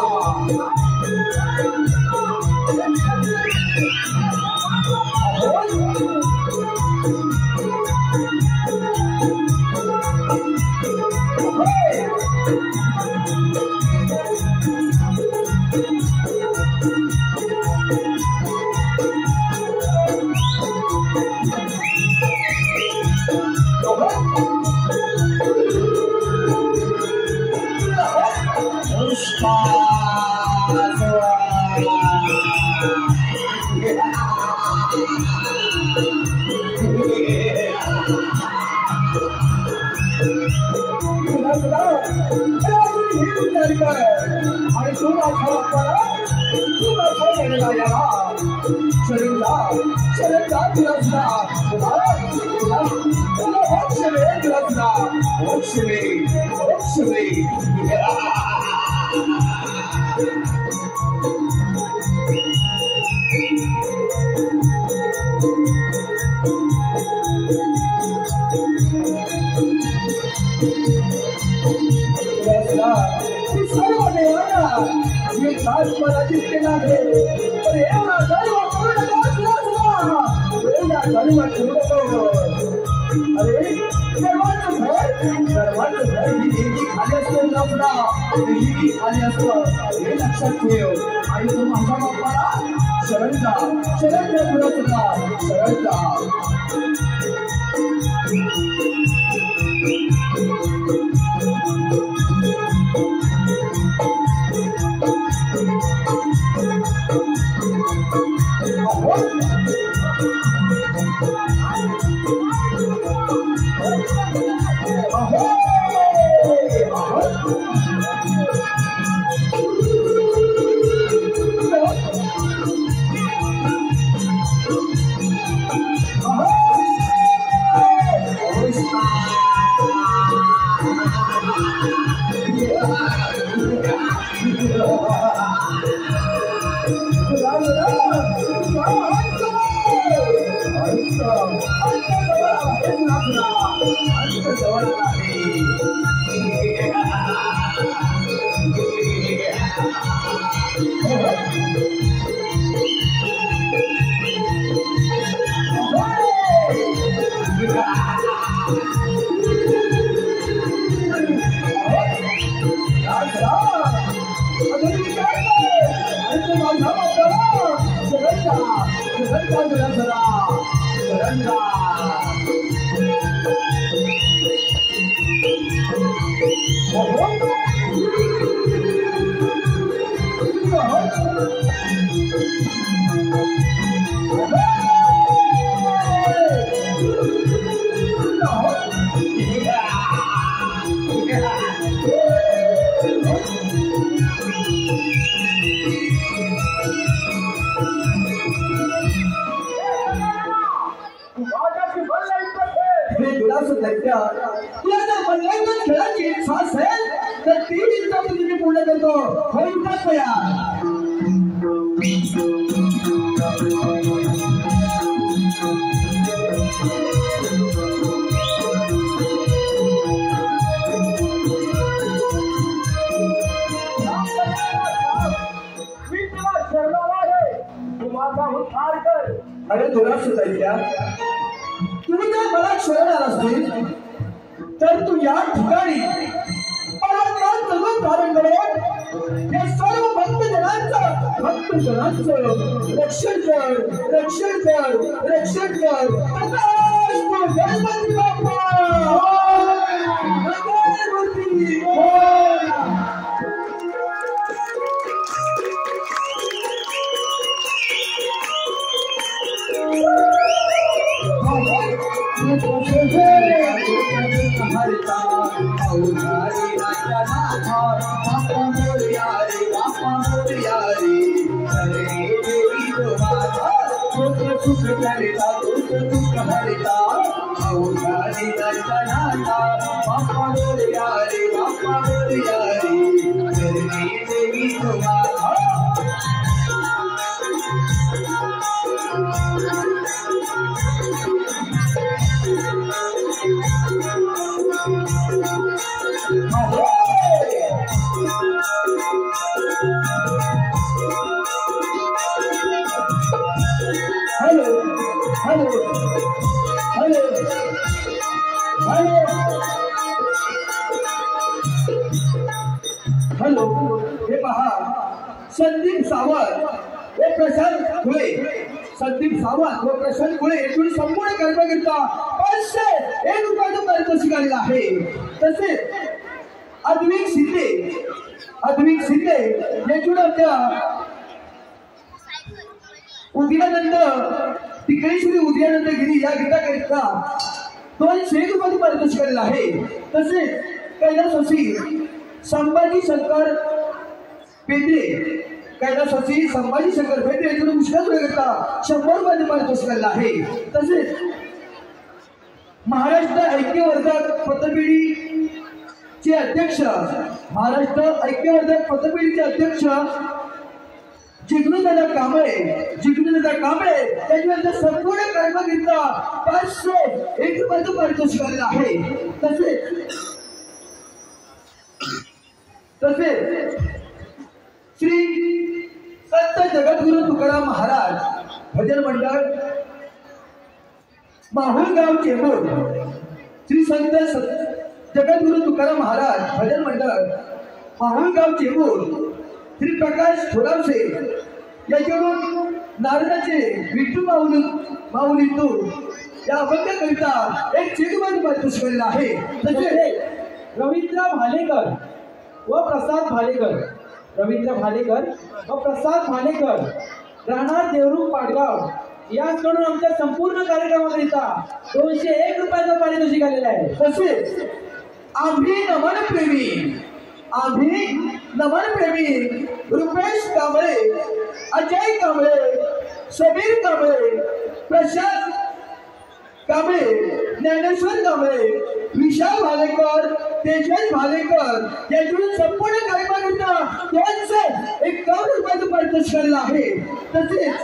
आणि तू माझ्या बाप्पाला तू माझ्या कनरायाला शरणदास रचला तुला मोक्ष मिळेल रचला मोक्ष मिळेल सर्व देवांना मी खास पराजित केला आहे पण एवढा गर्व करू नका एवढा गर्व ठेवू नको अरे सर्वांचं घर ही देवी खाली असतो नसला देवी खाली असतं हे लक्षात ठेव आणि तू माझ्या बाप्पाला शरण तुला शरण तुला जर मनोरंजन खेळाची इच्छा असेल तर ती इच्छा तुम्ही पूर्ण करतो होईल का तयार मी तुला शरणाला आहे तू माझा उद्धार कर अरे तुला सुद्धा तुम्ही जर मला शरण असतील तर तू या ठिकाणी कारण करून हे सर्व भक्तजनांचं रक्षण कर गणपती बाप्पा आई देवी तुम्हाला hello hello hello hello hello हे पहा संदीप सावंत व प्रशांत खुळे संदीप सावंत व प्रशांत खुळे येथून संपूर्ण कर्मकर्ता 501 रुपयाचं पारितोषिक आलेलं आहे. तसेच अद्विक शिंदे येथून आपल्या उदयानंद तिकडे श्री उदयानंद गिरी या गीताकरिता 201 रुपयाचं पारितोषिक आलेलं आहे. तसेच कैलासवासी संभाजी शंकर पेंद्रे येथून मुश्किलकरिता 100 रुपयाचं पारितोषिक आलेलं आहे. तसेच महाराष्ट्र ऐक्यवर्धक पतपेढीचे अध्यक्ष जिग्नूदादा कांबळे त्यांच्या संपूर्ण कर्मकरिता 501 रुपयाचं पारितोषिक आलेलं आहे. तसेच श्री संत जगद्गुरु तुकाराम महाराज भजन मंडळ माहुलगाव चेंबूर श्री संत जगद्गुरु तुकाराम महाराज भजन मंडळ माहुलगाव चेंबूर श्री प्रकाश थोरावसे याच्याकडून नारदाचे विठू माऊलीतून या अभंगाकरिता 1 रुपयाचं पारितोषिक आलेलं आहे. तसेच रवींद्र भालेकर व प्रसाद भालेकर राहणार देवरूख पाटगाव याकडून आमच्या संपूर्ण कार्यक्रमाकरिता 201 रुपयाचं पारितोषिक आलेलं आहे. तसेच आम्ही नमन प्रेमी रुपेश कांबळे, अजय कांबळे, समीर कांबळे, प्रशांत कांबळे, ज्ञानेश्वर कांबळे, विशाल भालेकर, तेजस भालेकर यांच्याकडून संपूर्ण कार्यक्रमाकरिता 251 रुपयाचं पारितोषिक आलेलं आहे. तसेच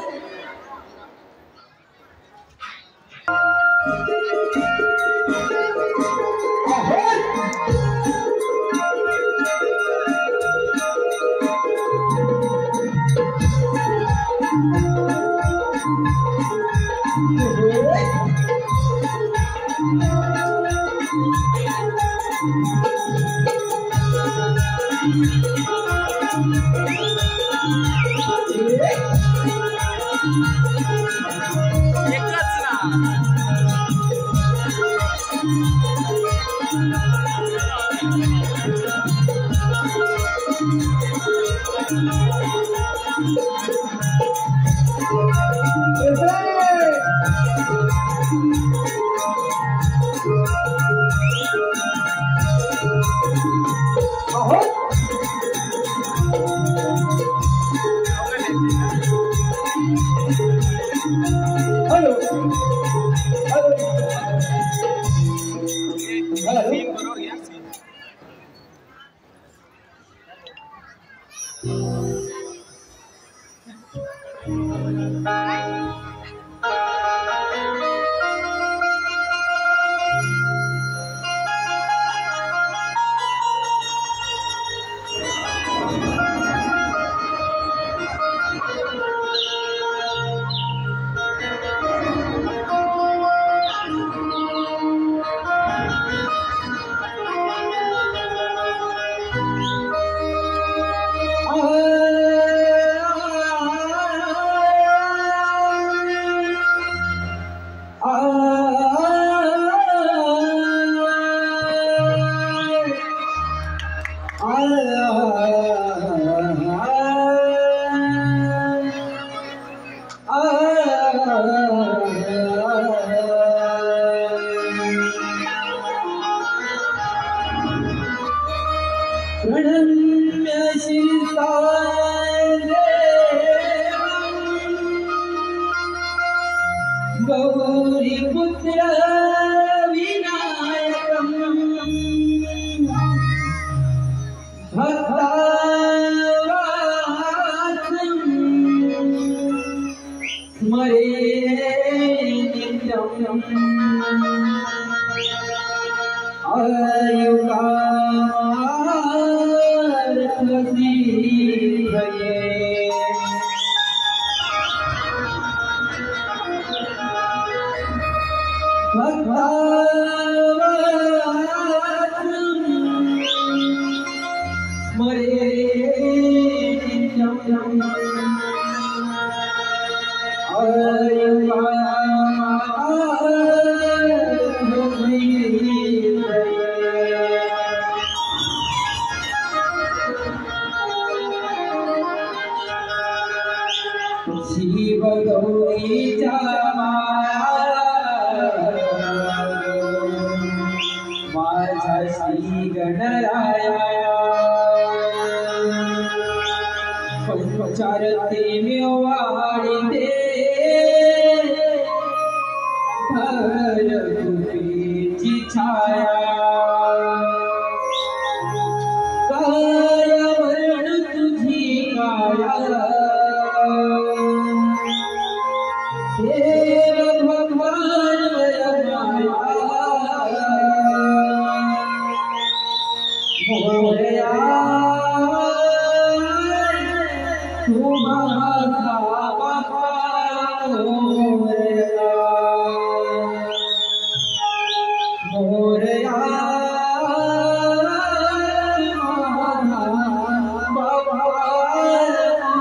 शिव गौरीच्या माझा श्री गणराया पंचारती वाढते धरतीची छाया काय वर्ण तुझी काया देव भगवान मोरया तू माझा बापा मोरया मोरया बाबा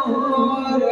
मोरया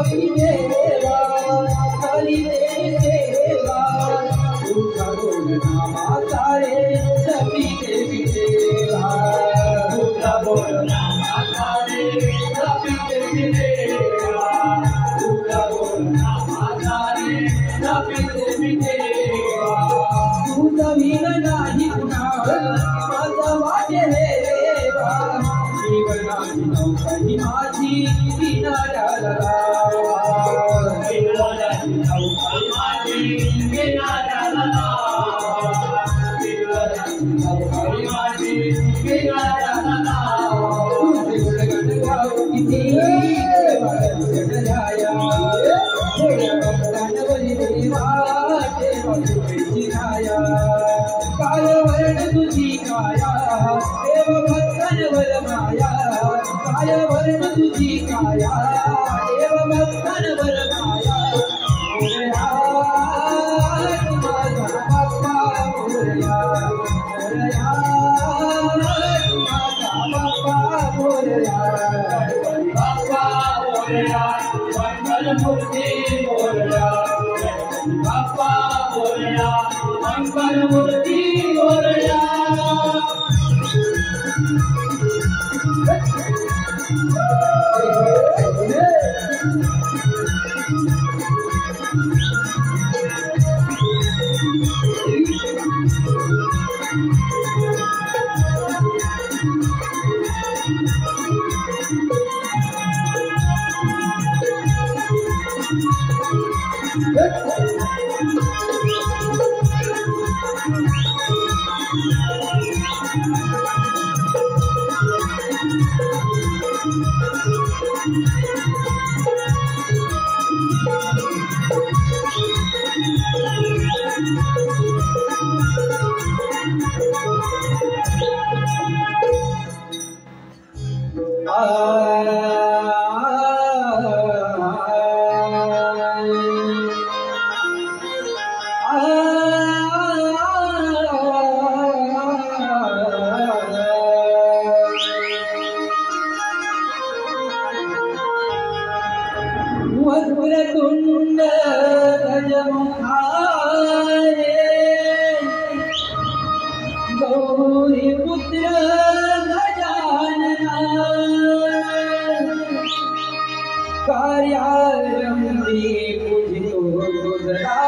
होई देवा करी देवा तुझा बोल नामाचा रे जपी देवी देवा तुझा बोल नामाचा रे जपी देवी देवा तुझा बोल नामाचा रे जपी देवी देवा तुझा विन नाही कुणा माझा वाटे देवा जीवनाची नौकरी माझी किनाऱ्याला जीवनाची नौकरी माझी किनाऱ्याला जीवनाची नौकरी माझी किनाऱ्याला तुझे गुणगान गाऊ किती वाढाया थोड्या गाण्यावरी देवा देवा तुझी छाया काय वर्ण तुझी काया देव भक्तांवर माया काय वर्ण तुझी काया देव भक्तांवर माया मोरया माझा बाप्पा मोरया मोरया माझा बाप्पा मोरया बाप्पा मोरया मंगलमूर्ती मोरया बाप्पा मोरया मंगलमूर्ती मोरया वक्रतुंड गजमुखारे गौरी पुत्र गजानना कार्यारंभी पूजितो गुजरा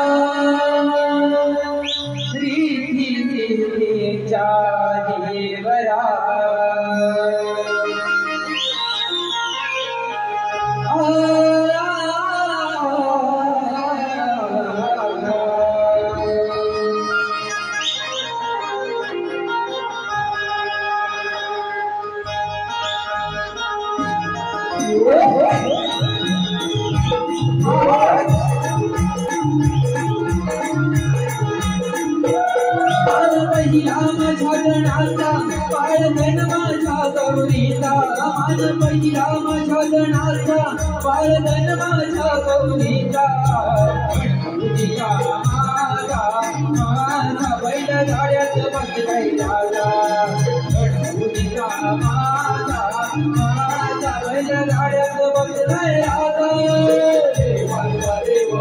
श्रीचा देवरा पहिला माझ्या गणाचा बाळगण माझ्या गौरीचा मान पहिला माझ्या गणाचा बाळगण माझ्या गौरीचा तुझ्या माझा माझा बैल गाड्यात बसलाय राजा तुझ्या माझा माझा बैल गाड्यात बसलाय राजा देव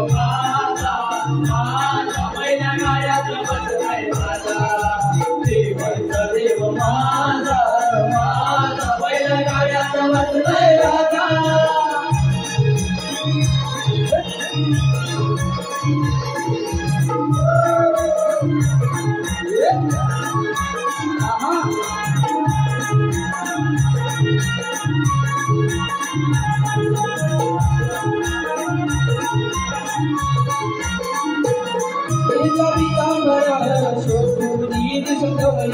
माझा माझा बैल गाड्यात बसलाय राजा देव माझा माझा बैल गाड्यात बसलाय राजा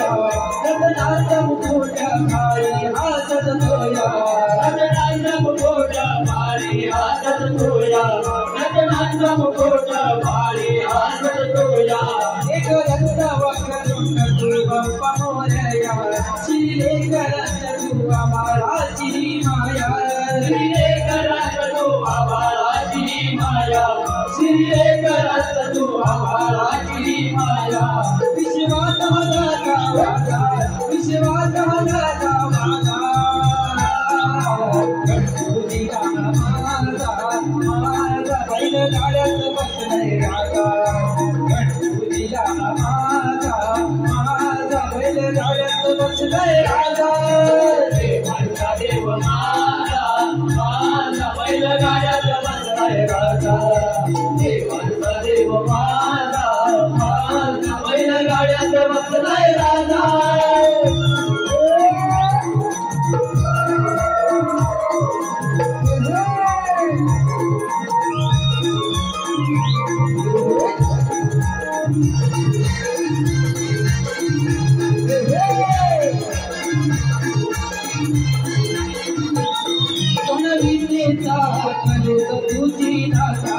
रतनाचा मुकुट भारी हातात धोया रतनाचा मुकुट भारी हातात धोया रतनाचा मुकुट भारी हातात धोया एक रत्न वक्रतुंड तू बाप्पा मोरया शिले करत तू आम्हालाची माया शिले करत तू आम्हालाची माया शिले करत तू आम्हालाची माया विश्वात माझा वागा विश्वात माझा वागा गणपती माझा बैलगाड्यात बसलाय राजा गणपतीला माझा माझा बैलगाड्यात बसलाय राजा देवांचा देव माझा माझा बैलगाड्यात बसलाय राजा देवांचा देव माझा माझा बैलगाड्यात बसलाय राजा तुझी दाता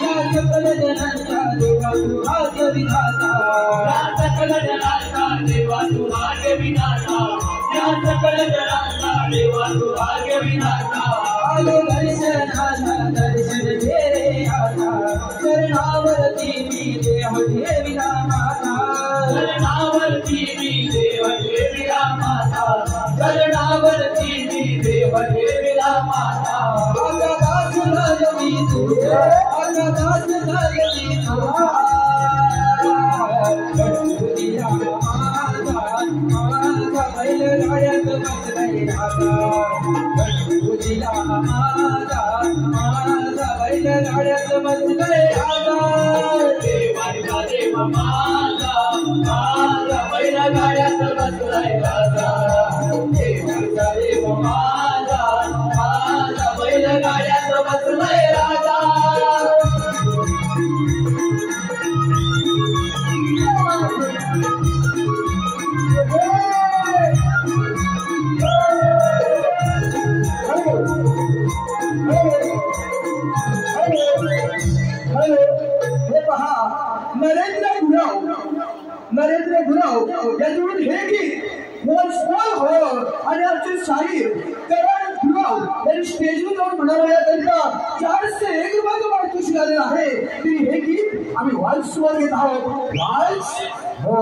या सकल जनांचा देवा तू भाग्य विधाता या सकल जनांचा देवा तू भाग्य विधाता या सकल जनांचा देवा तू भाग्य विधाता आलो दर्शनाला दर्शन घे रे आता चरणावरती मी देह ठेविला माता चरणावरती मी देव ठेविला माता चरणावरती मी देव ठेविला माता आता दास झालो मी तुझा आता दास झालो मी तुझा गणपतीला माझा माझा बैलगाड्यात बसलाय राजा गणपतीला माझा माझा बैलगाड्यात बसलाय राजा देवांचा देव माझा माझा बैलगाड्यात बसलाय राजा देवांचा देव माझा माझा बैलगाड्यात बसलाय राजा हे पहा नरेंद्र गुराव याच्यावरून हे गीत मोजपोल हो आणि आमचे शाहीर करण गुराव यांनी स्टेजवर जाऊन म्हणावं याकरिता 401 रुपयाचं पारितोषिक आलेलं आहे तरी हे गीत आम्ही व्हॉल्सवर घेत आहोत व्हॉल्स हो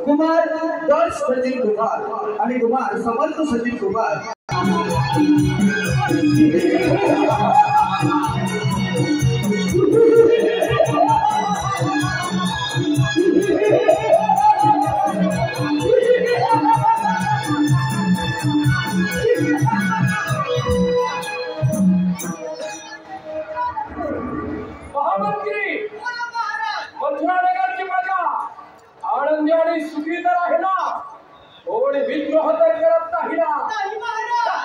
कुमार दर्श सचिन कुमार आणि कुमार समर्थ सचिन कुमार महामंत्री मथुरानगरची प्रजा आनंदी आणि सुखी तर आहे ना? कोणी विद्रोह तर करत नाही ना? नाही महाराज.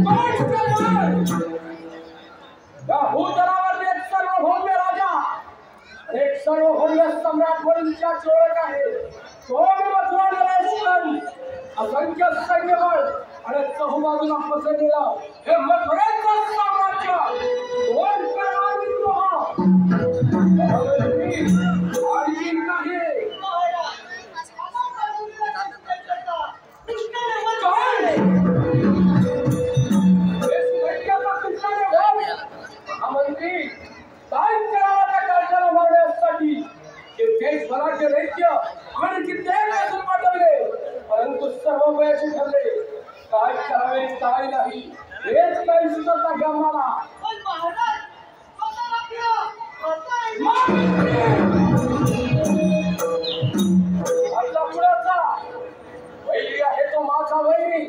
कोण करणार? या भूतलावर एक सर्वभौम्य राजा, एक सर्वभौम्य सम्राट म्हणून ज्याची ओळख आहे तो मी मथुरानगरेश्वर. असंख्य सैन्यबळ आणि चहूबाजूला पसरलेलं हे मथुरेचं साम्राज्य कोण करणार विद्रोह? आणखी नाही. महामंत्री काय करावं त्या काळजाला मारण्यासाठी? देशभराचे दैत्य आणि कित्येक अजून पाठवले, परंतु सर्व वयाचे ठरले. काय करावे काय नाही हेच काही सुचत नाही आम्हाला. माझा पुढाचा वैरी आहे तो माझा वैरी.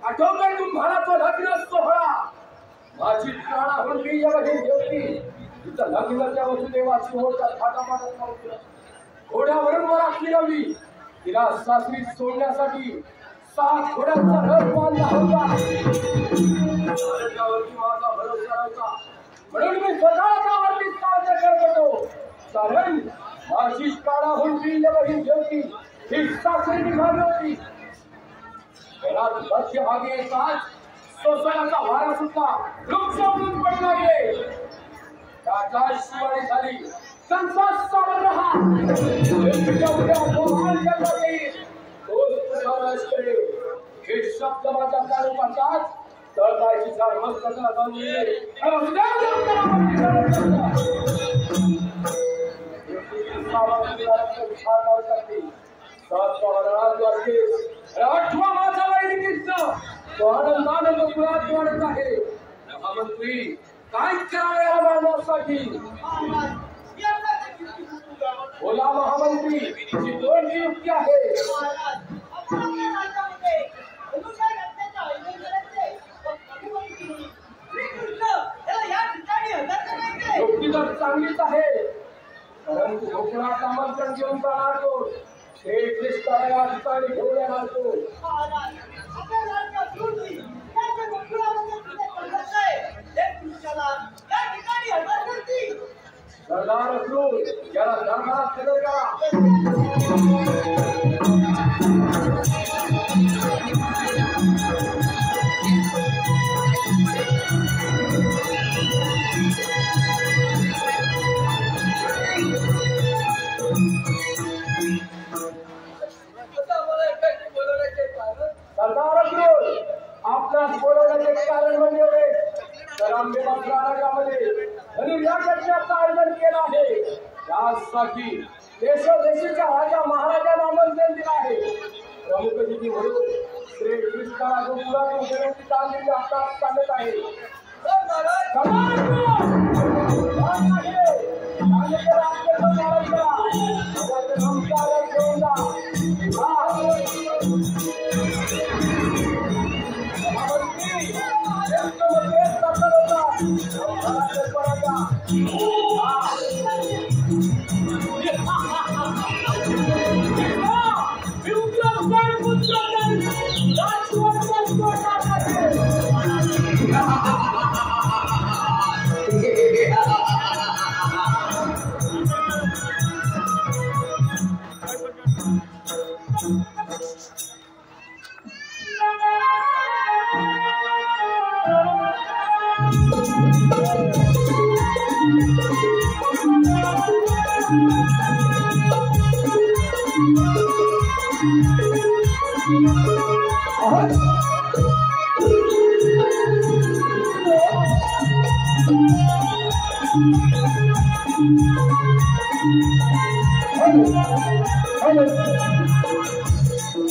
आठवतोय तुम्हाला तो लग्न सोहळा? माझी प्राणा हुंडी या बहीण होती. तिचं लग्नाच्या वसुदेवाची होता थाटामाटात नव्हतं. घोड्यावरून वर असली रवी तिला सासरी सोडण्यासाठी 7 घोड्यांचा रथ बांधला होता. त्यावरती माझा भरोसा नव्हता म्हणून मी स्वतः त्यावरती साध्य करत होतो. कारण माझी प्राणा हुंडी या बहीण होती ही सासरी निघाली होती. घरात मध्यभागी येताच सोसायचा वारा सुद्धा वृक्ष उडून पडू लागले. त्याच्या शिवारी झाली संसार सावर रहा. हे शब्द माझ्या कान पडतात तळपायची झाड मस्तकाला बांधली. आठवा माझा वैरिकीचा तो आनंदाने गोकुळात वाढत आहे. महामंत्री काय करावे या मानवासाठी? बोला महामंत्री, तुझी कोणती युक्ती आहे? युक्ती तर चांगलीच आहे, परंतु गोकुळात आमंत्रण घेऊन जाणार तो श्रीकृष्णाला या ठिकाणी घेऊन येणार तो. सरदार असून याला दरबारात सदर करा. सरदार असून आपणास बोलवण्याचे कारण म्हणजे तर आम्ही मथुरानगरामध्ये म्हणून या यज्ञाचं आयोजन केलं आहे. त्यासाठी देशोदेशीच्या राजा महाराजांना आमंत्रण दिलं आहे. प्रमुख अतिथी म्हणून श्री कृष्णाला गोकुळातून विनंती चाललेली हातात सांगत आहे.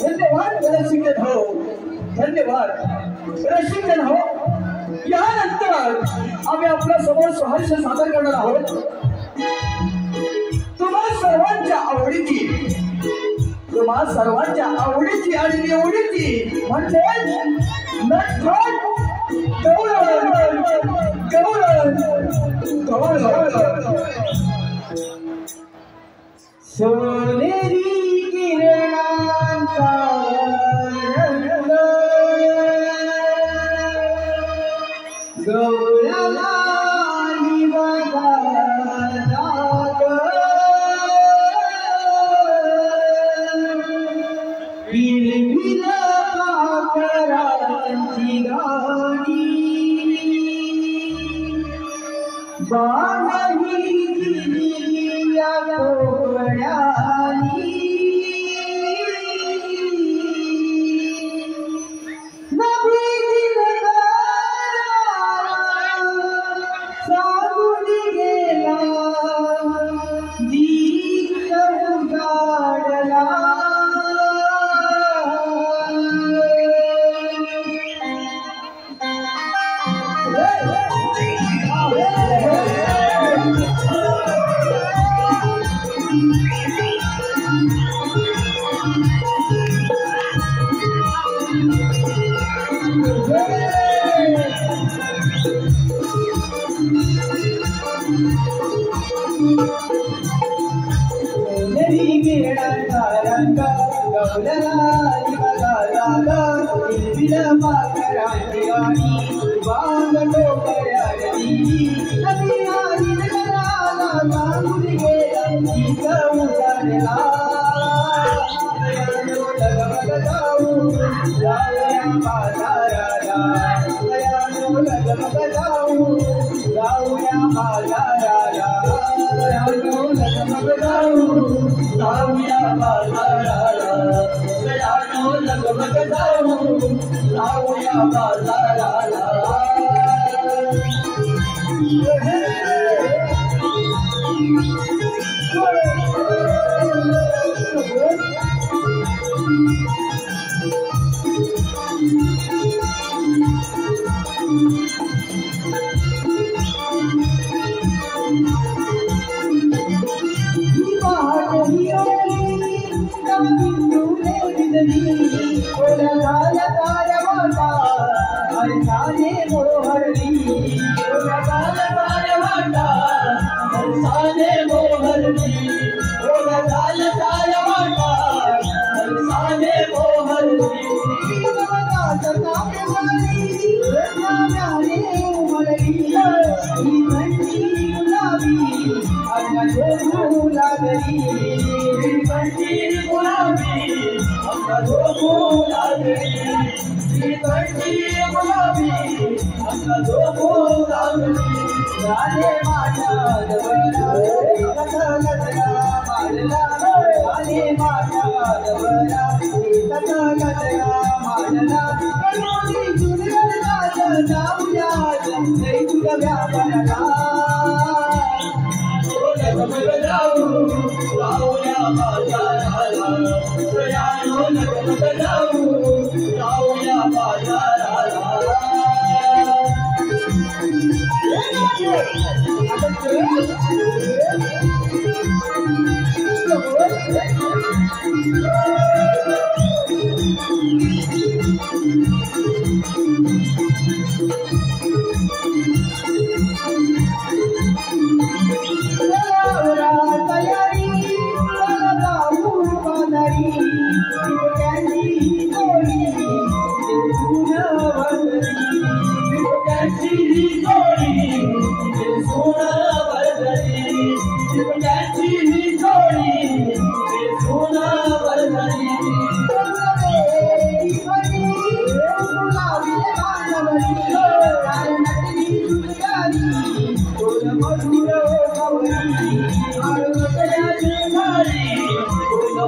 धन्यवाद रसिकन हो, धन्यवाद रसिकन हो. यानंतर आम्ही आपल्या समोर सहर्ष सादर करणार आहोत तुम्हा सर्वांच्या आवडीची आणि निवडीची म्हणजेच नटखट गौरव सोनेरी किरणांचा रंग गौरला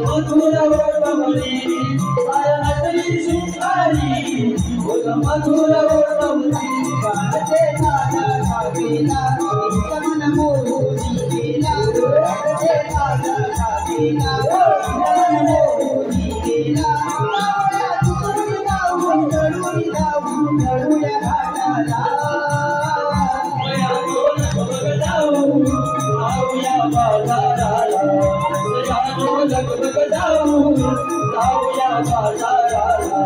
मधुर मधुर ओटमरी गायत्री सुंदरी बोल मधुर ओटमरी गाते नाना गावीला मन मोहनी गेला गाते नाना गावीला मन मोहनी गेला नळूया घाटाला जाऊया बाजाराला जाऊया बाजाराला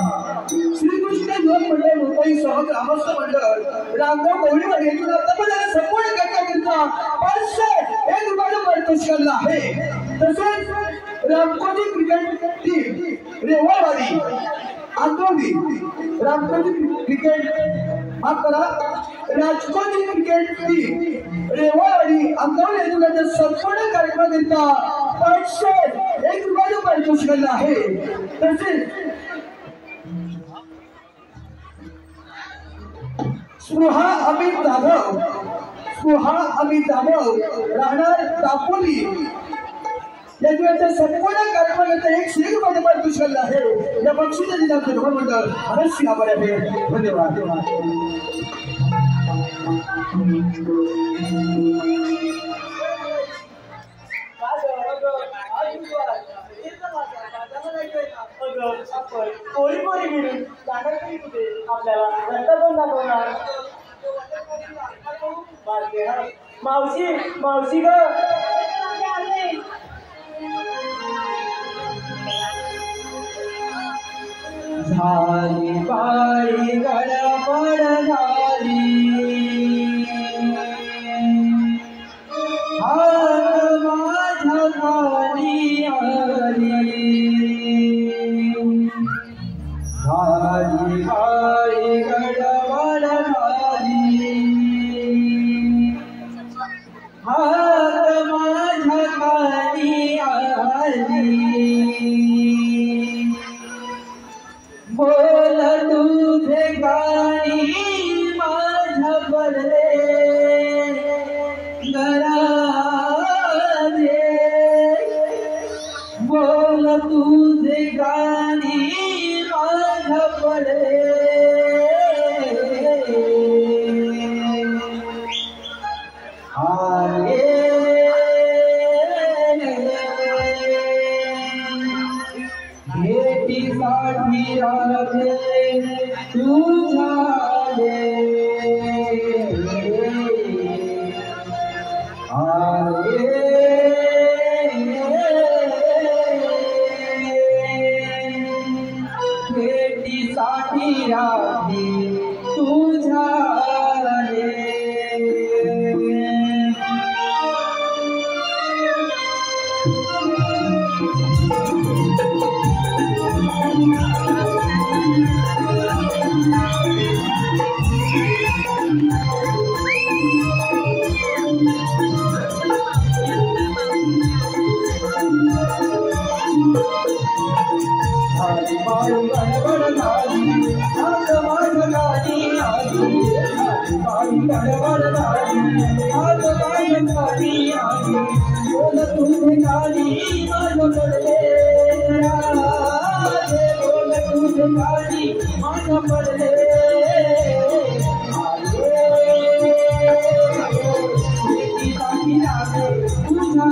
श्रीकृष्ण योग मंडळ मुंबई सह ग्रामस्थ मंडळ रामगाव कोळीवाडी येथून आतापर्यंत संपूर्ण कार्यकर्ता 501 पारितोषिक आहे. तसेच रामकोजी क्रिकेट टीम रेवावाडी आंदोली रामकोजी क्रिकेट माफ करा राजकोजी क्रिकेट टीम रेवावाडी आंदोली येथून संपूर्ण कार्यकर्ता 501 पारितोषिक आहे. तसेच स्पृहा अमित जाधव राहणार दापोली या संपूर्ण कार्यक्रमाचा 101 पारितोषिक आहे. या बक्षीस दिनांचे मंडळ अवश्य आभार आहे. धन्यवाद. कोळी कोळी मिळून जाणार तरी कुठे आपल्याला रस्ता पण दाखवणार मावशी मावशी ग झाली बाई गडबड झाली हात माझ्या खाली आली झाली बाई गडबड झाली हात माझ्या खाली आली बोल तुझे गाणी माझ्या पडले घराने बोल तुझे गाणी माझ्या पडले भेटीसाठी राधे तू झाले भेटीसाठी राधे तू झाले तुझा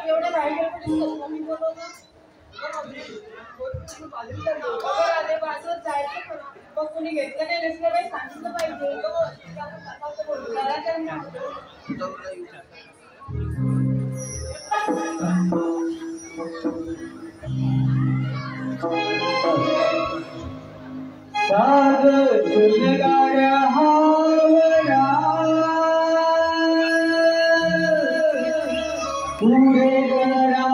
एवढं राहिलं मी बोलवलं मग कुणी घेतलं नाही नसलं काही सांगितलं पाहिजे साग सुनगाड्या हावरा पुढे करा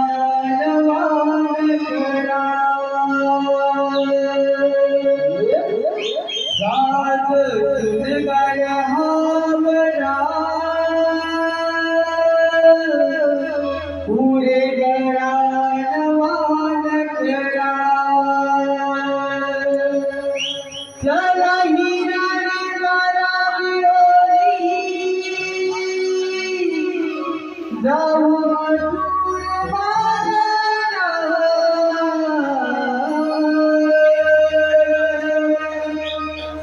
नवान करा साग सुनगाड्या हावरा पुढे करा नवान करा चला हिरा रंगारा विरोधी जाऊ दूर बाजारा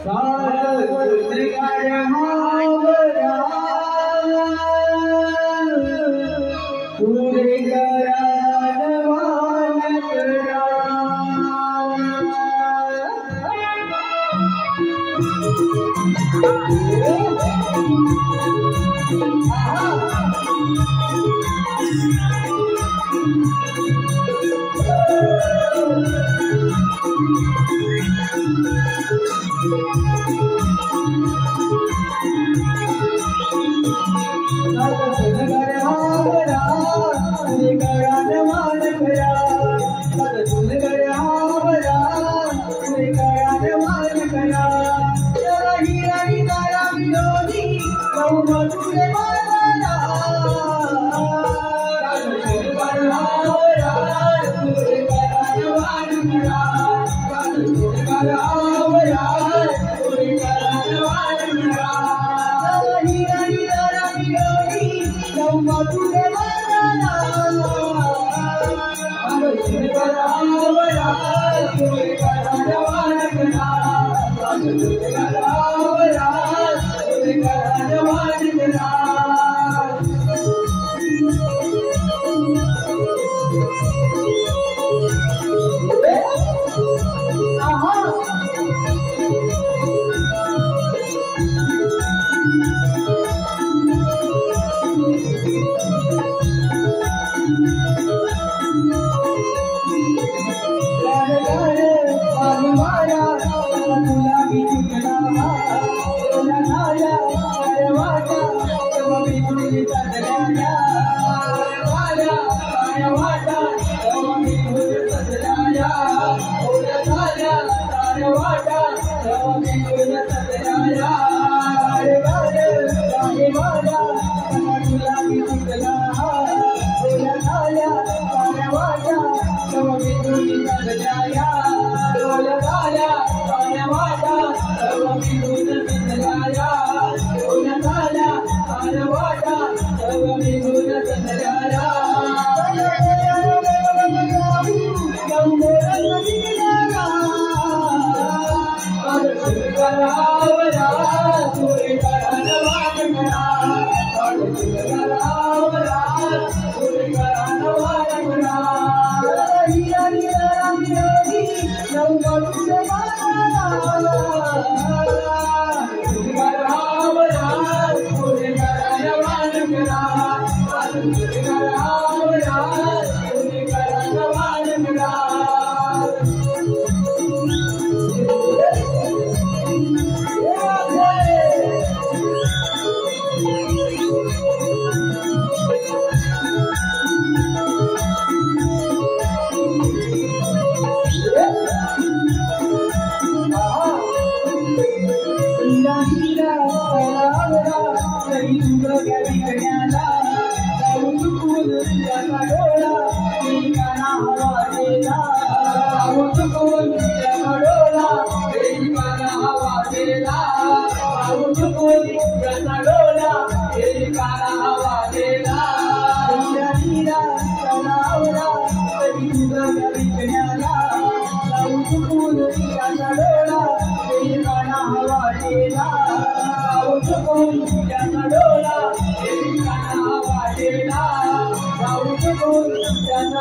साग सुनगाड्या हावरा पुढे करा नवान करा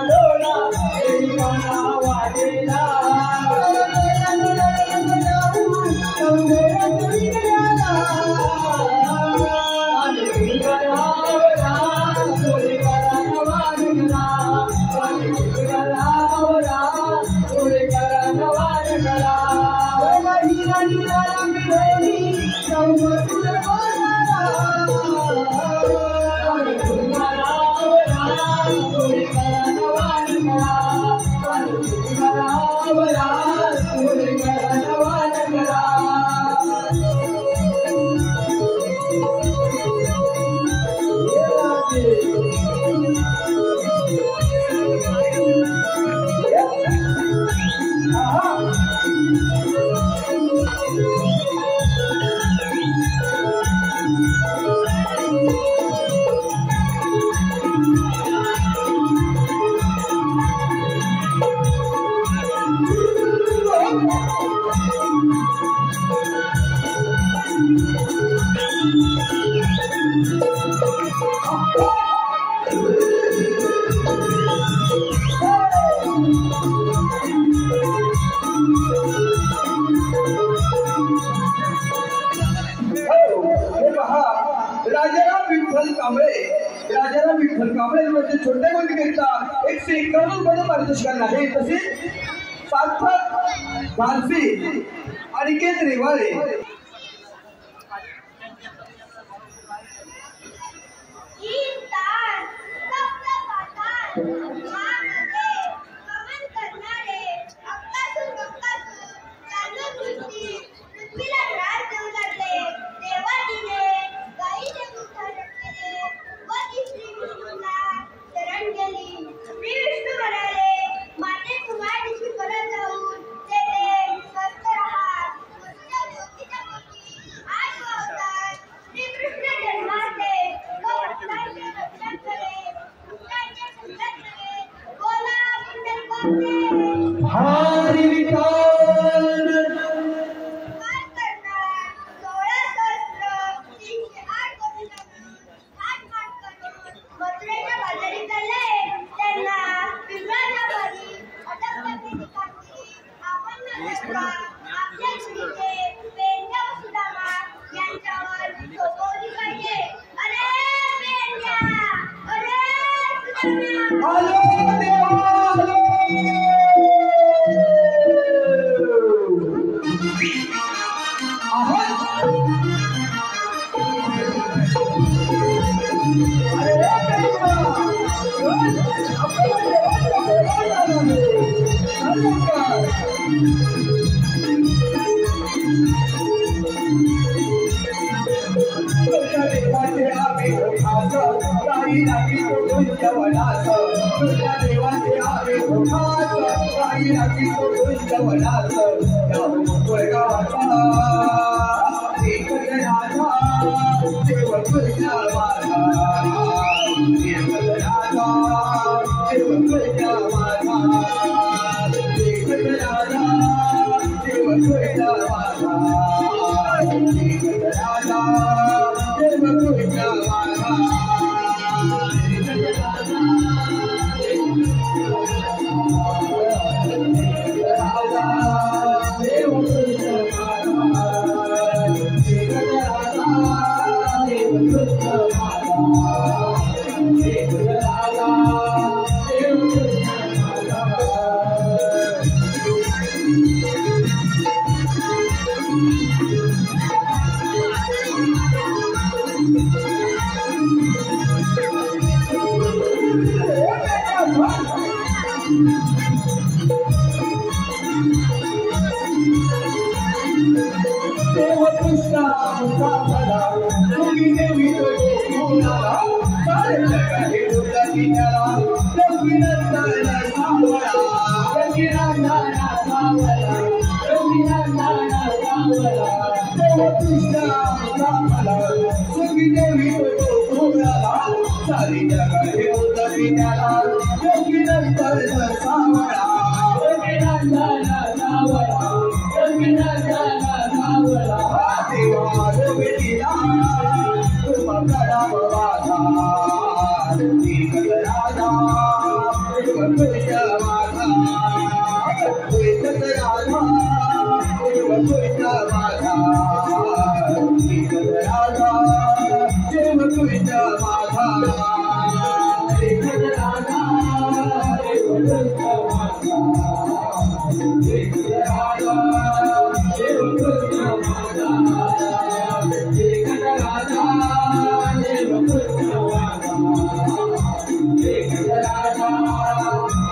डोला राजाराम विठ्ठल कांबळे म्हणजे छोट्या गोष्टीकरिता 151 पदं पारितोषिक आहे. तसेच सार्थक भारसी अनिकेत रेवाळे हरी विठ्ठल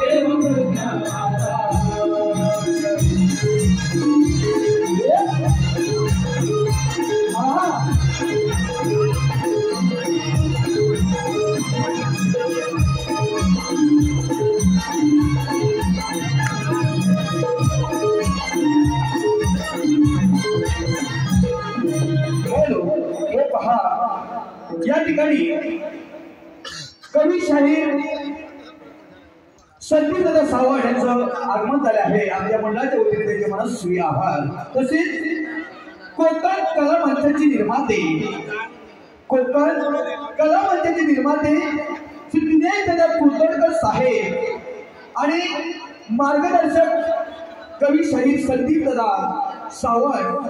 Dev आगमन झाले आहे आमच्या मंडळाच्या वतीने त्यांचे मनस्वी आभार. तसेच कोकण कला मंचाची निर्माते श्री दिनेश दादा कुलकर्णी साहेब आणि मार्गदर्शक कवी शहीद संदीप दादा सावंत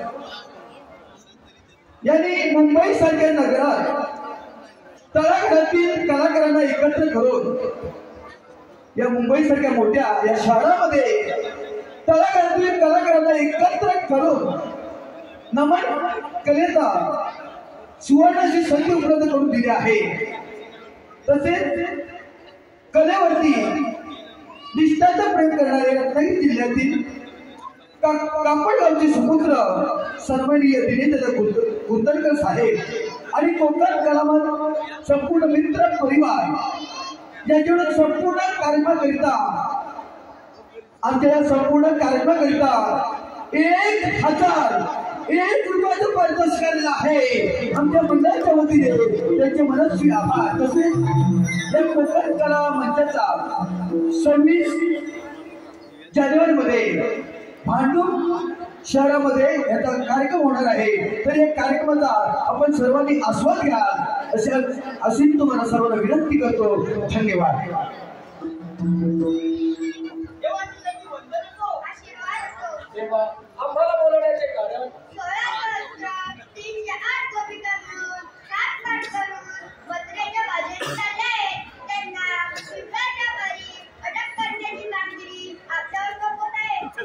यांनी मुंबई सारख्या नगरात तळागाळातील कलाकारांना एकत्र करून या मुंबई सारख्या मोठ्या या शहरामध्ये तळागाळातील कलाकारांना एकत्र करून नमन कलेचा सुवर्णाची संधी उपलब्ध करून दिली आहे. तसेच कलेवरती निष्ठाचं प्रेम करणारे रत्नागिरी जिल्ह्यातील कापडगावचे सुपुत्र सन्माननीय दिनेश कुलकर्णी साहेब आणि कोकण कलामंच संपूर्ण मित्र परिवार याच्यावर संपूर्ण कार्यक्रमाकरिता आमच्या या संपूर्ण कार्यक्रमाकरिता 1001 रुपयाचं पारितोषिक आलेलं आहे. आमच्या मंडळाच्या वतीने त्यांचे मनस्वी आभार. तसेच या कोकण कला मंचाचा 26 जानेवारीमध्ये भांडूप शहरामध्ये याचा कार्यक्रम होणार आहे. तर या कार्यक्रमाचा आपण सर्वांनी आस्वाद घ्या अशी तुम्हाला सर्वांना विनंती करतो. धन्यवाद. आम्हाला बोलवण्याचे कारण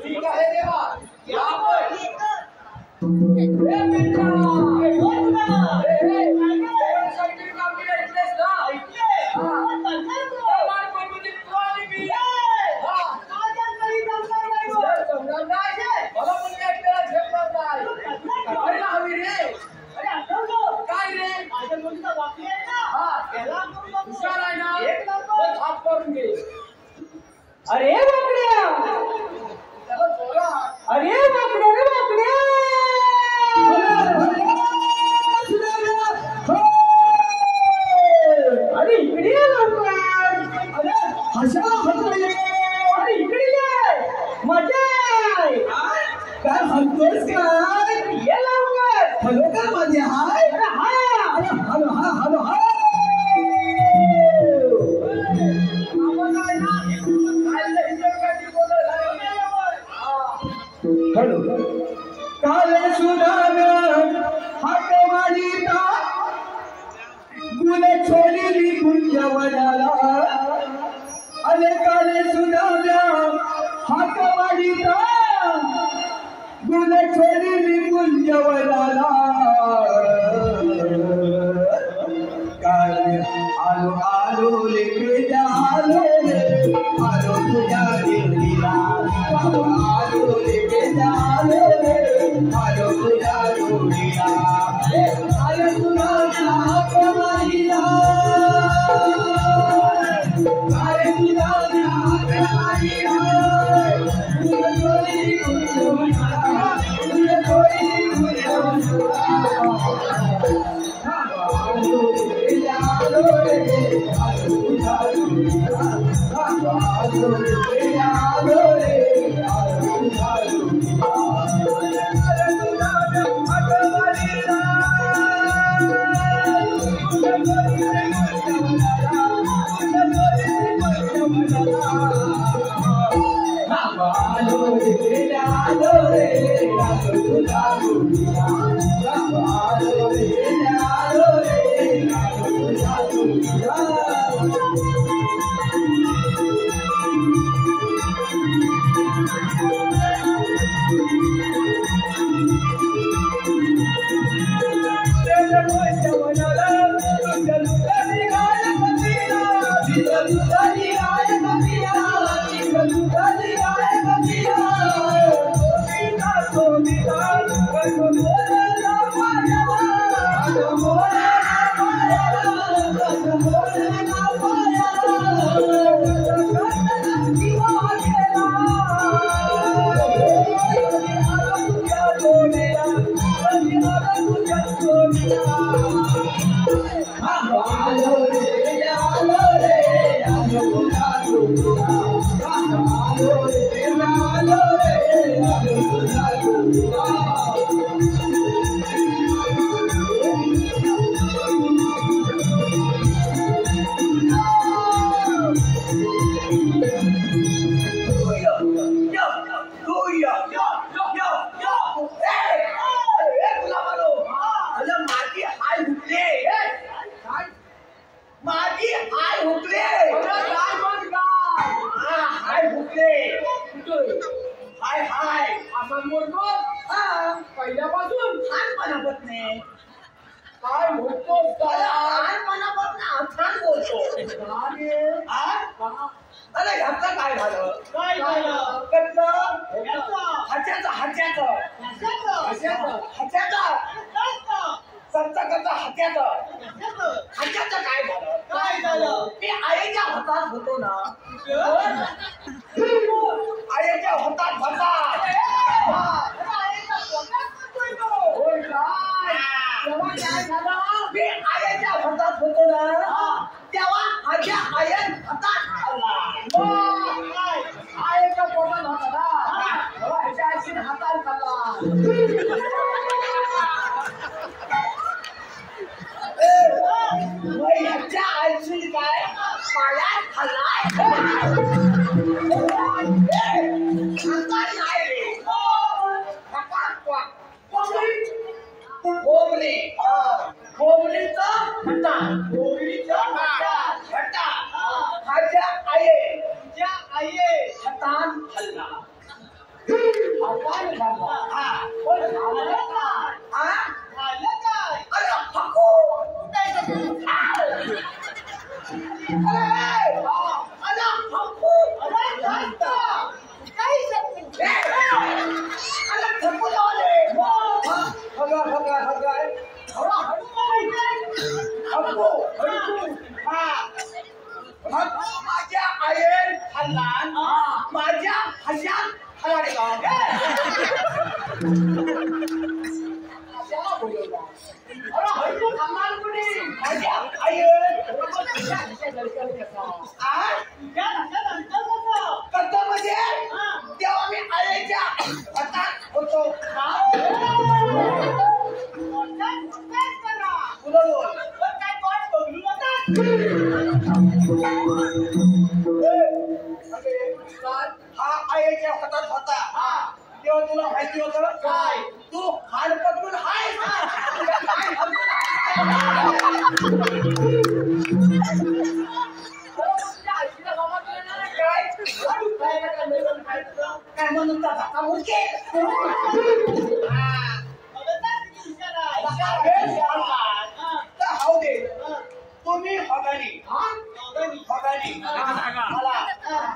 ठीक आहे देवा यावर अरे बापड्या अरे बापड्या रे बापड्या अरे इकडे ये लवकर. अरे इकडे ये मजा आहे. काय म्हणतोस काय? ये लवकर. हॅलो का माझे हाय? अरे हा हॅलो हॅलो हॅलो काल सुधाव्या हात वाढीता गुण छोडली गुंजवनाला. अरे काल सुधाव्या हात वाढीता गुण छोडली गुंजवनाला. काल आलो आलो लेके आलो रे आलो तुझ्या देवीला. आलो लेके आलो रे आलो तुझ्या देवीला. आलो तुझ्या हातवाडीला. आलो तुझ्या हातवाडीला. तुझ्या चोरी गुंजवणारा तुझ्या चोरी गुंजवणारा. Hallelujah. माझी हाय हुकले काय मग काय हाय हुकले कुठं? हाय हाय असा बोलतो पहिल्यापासून लहानपणापासून काय म्हणतो लहानपणापासून छान बोलतो अरे ह्याचं काय झालं काय झालं? कसलं याचं. हाच्याचं कशाचं? हाच्याचं सरचा करता हात्याचं कशाचं? हाच्याचं काय झालं काय झालं? मी आईच्या हातात होतो ना आईच्या हातात होता होय काय तेव्हा काय झालं? मी आईच्या हातात होतो ना तेव्हा माझ्या आईन हातात खाल्ला आईच्या पोटात होता ना तेव्हा ह्याच्या आईने हातात खाल्ला ह्याच्या आईची काय पायात खाल्लाय हातात नाही रे कोंबडीचा हट्टा माझ्या आई तुझ्या आई हातान खाल्ला हातात खाल्ला पण झालं काय? झालं काय? अरे हकू काय झालं? माझ्या आईन हल्लान माझ्या हशात हलाडे कशाला बोलवला? अरे हळू थांबाल कुठे? माझ्या आईन तुझ्या घरच्याला कसा? तुझ्या लक्षात अंतर कसं? कर्तामध्ये तेव्हा मी आईच्या हातात होतो मोठ्यात करा. तुला बोल पण काय पाठ बघू नका. हा आईच्या हातात होता तेव्हा तुला माहिती होतं काय? तू हाड पकडून हाय तुझ्या आईला बाबा तुला नाही काय हळू काय नका मिळून काय तुझं? काय म्हणून तर धक्का मुके तर हाऊ दे तुम्ही हगानी हगानी मला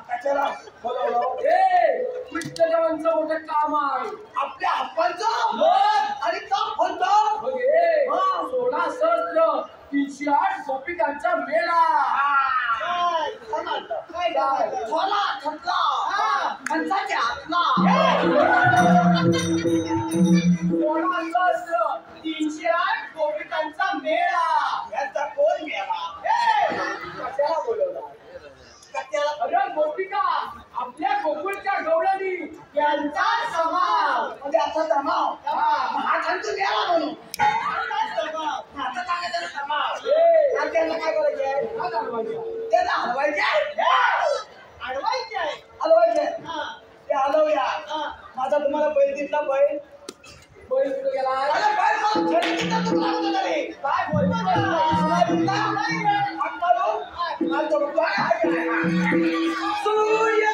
कशाला बोलवलं कृष्णदेवांचं मोठं काम आहे आपल्या हप्पांचं आणि का होतं बघे 16 सहस्र 308 गोपिकांचा मेळा थोला थकला खंचाच्या हातला 16 सहस्र 308 गोपिकांचा मेळा याचा कोण मेला कशाला बोलवला कशाला अरे गोपिका आपल्या गोकुळच्या गवळणी यांचा समाव म्हणजे असा जमाव हा खंतू मेला म्हणून आता सांगायचं जमाव त्याला काय करायचंय काय घालवायचं? त्याला हलवायचे अडवायचे हलवायचे ते हलवूया माझा तुम्हाला बैल दिसला बैल बैल कुठे गेला? अरे बैल मला छेडीचा तुकडा होता रे काय बोलतोय? हात मारून आज तो बघतो सूर्य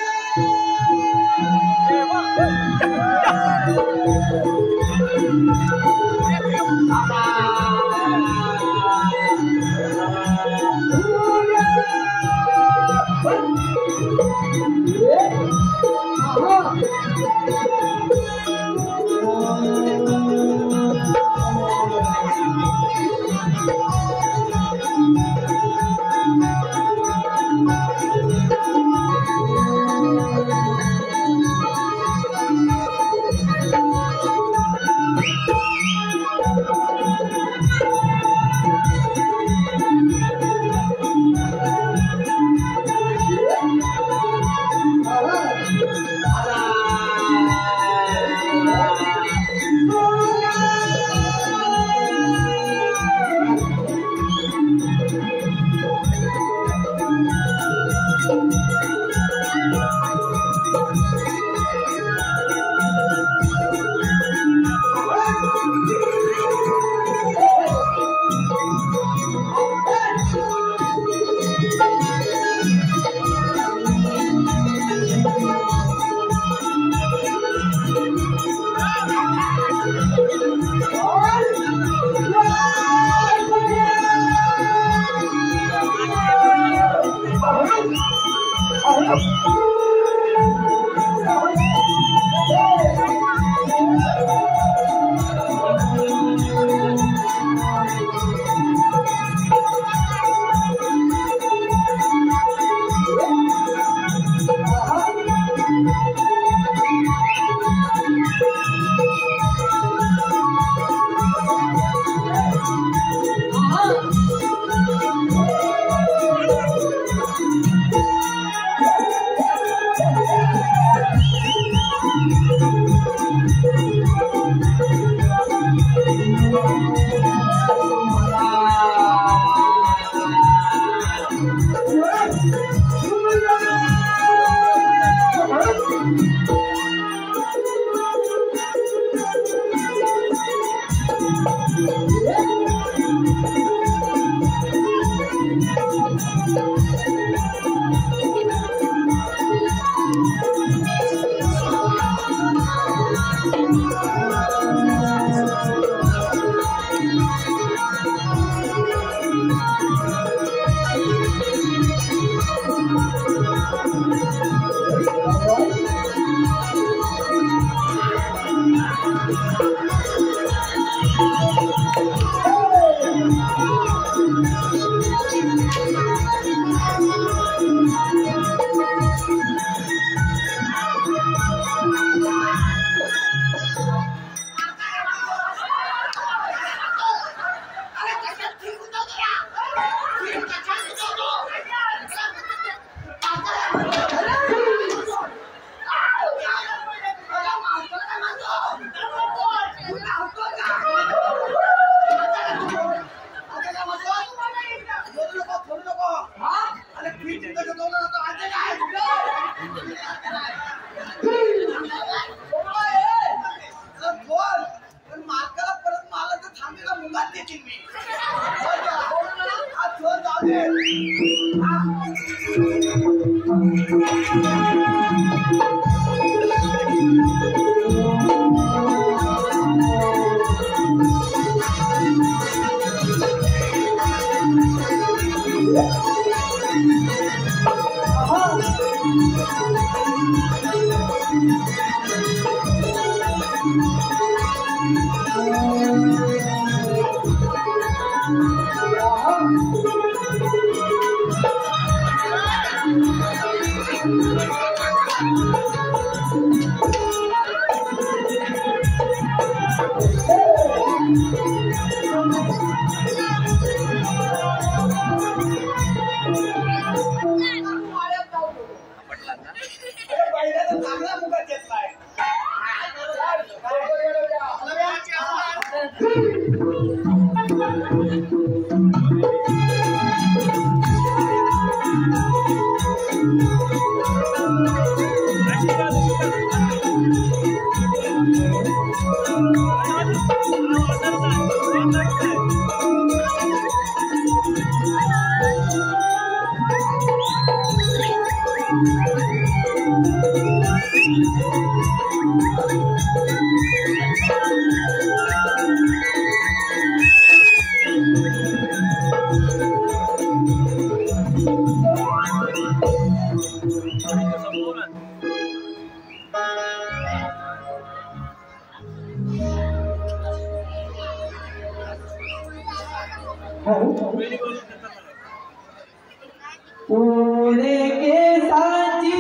पूरे के साची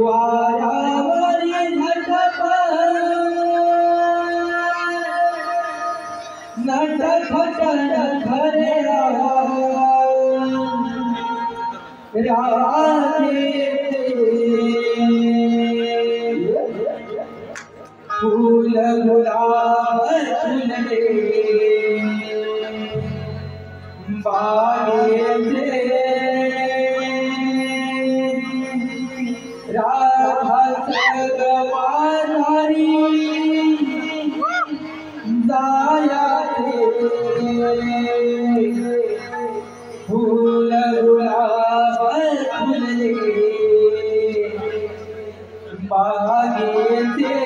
वारावरी झटप नटखट खरे राधे फूल गुलाब फूले बागे से राधा सगवारी दाया फूल गुलाब फूले बागे से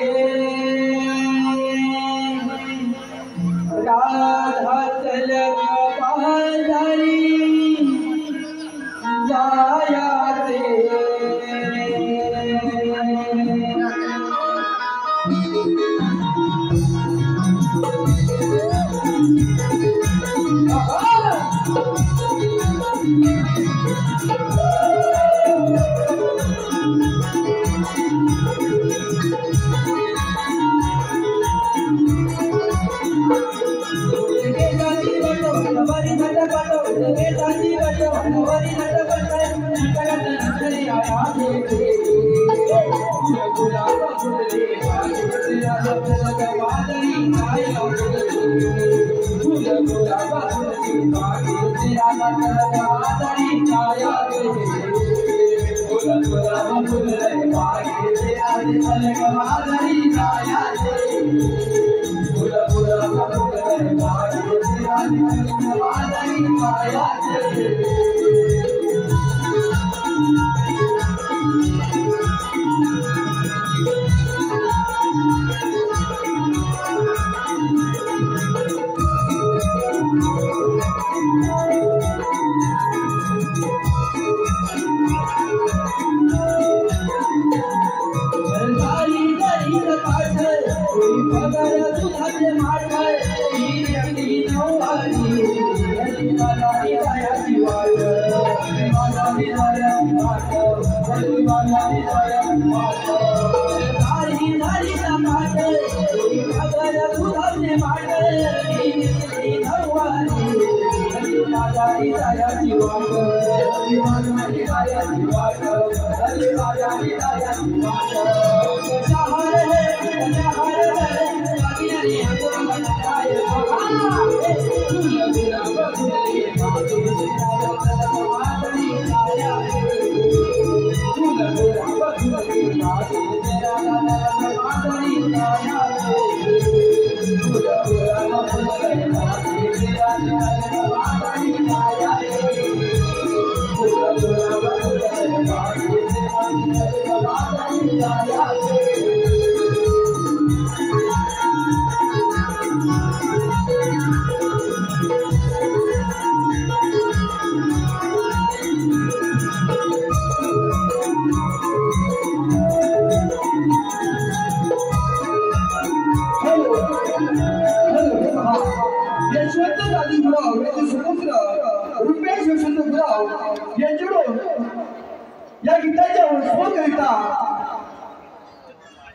या गीताच्या उत्सवाकरिता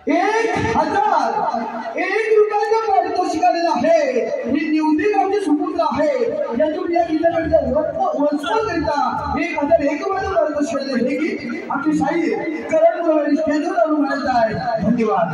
1,001 रुपयाचं पारितोषिक आलेलं आहे. ही निवडी गावची सुपुत्र आहे. यातून या गीताकरिता उत्सवाकरिता 1,001 रुपयाचं पारितोषिक आलेलं हे गीत आपली साई करण स्टेजवर आणून म्हणत आहे. धन्यवाद.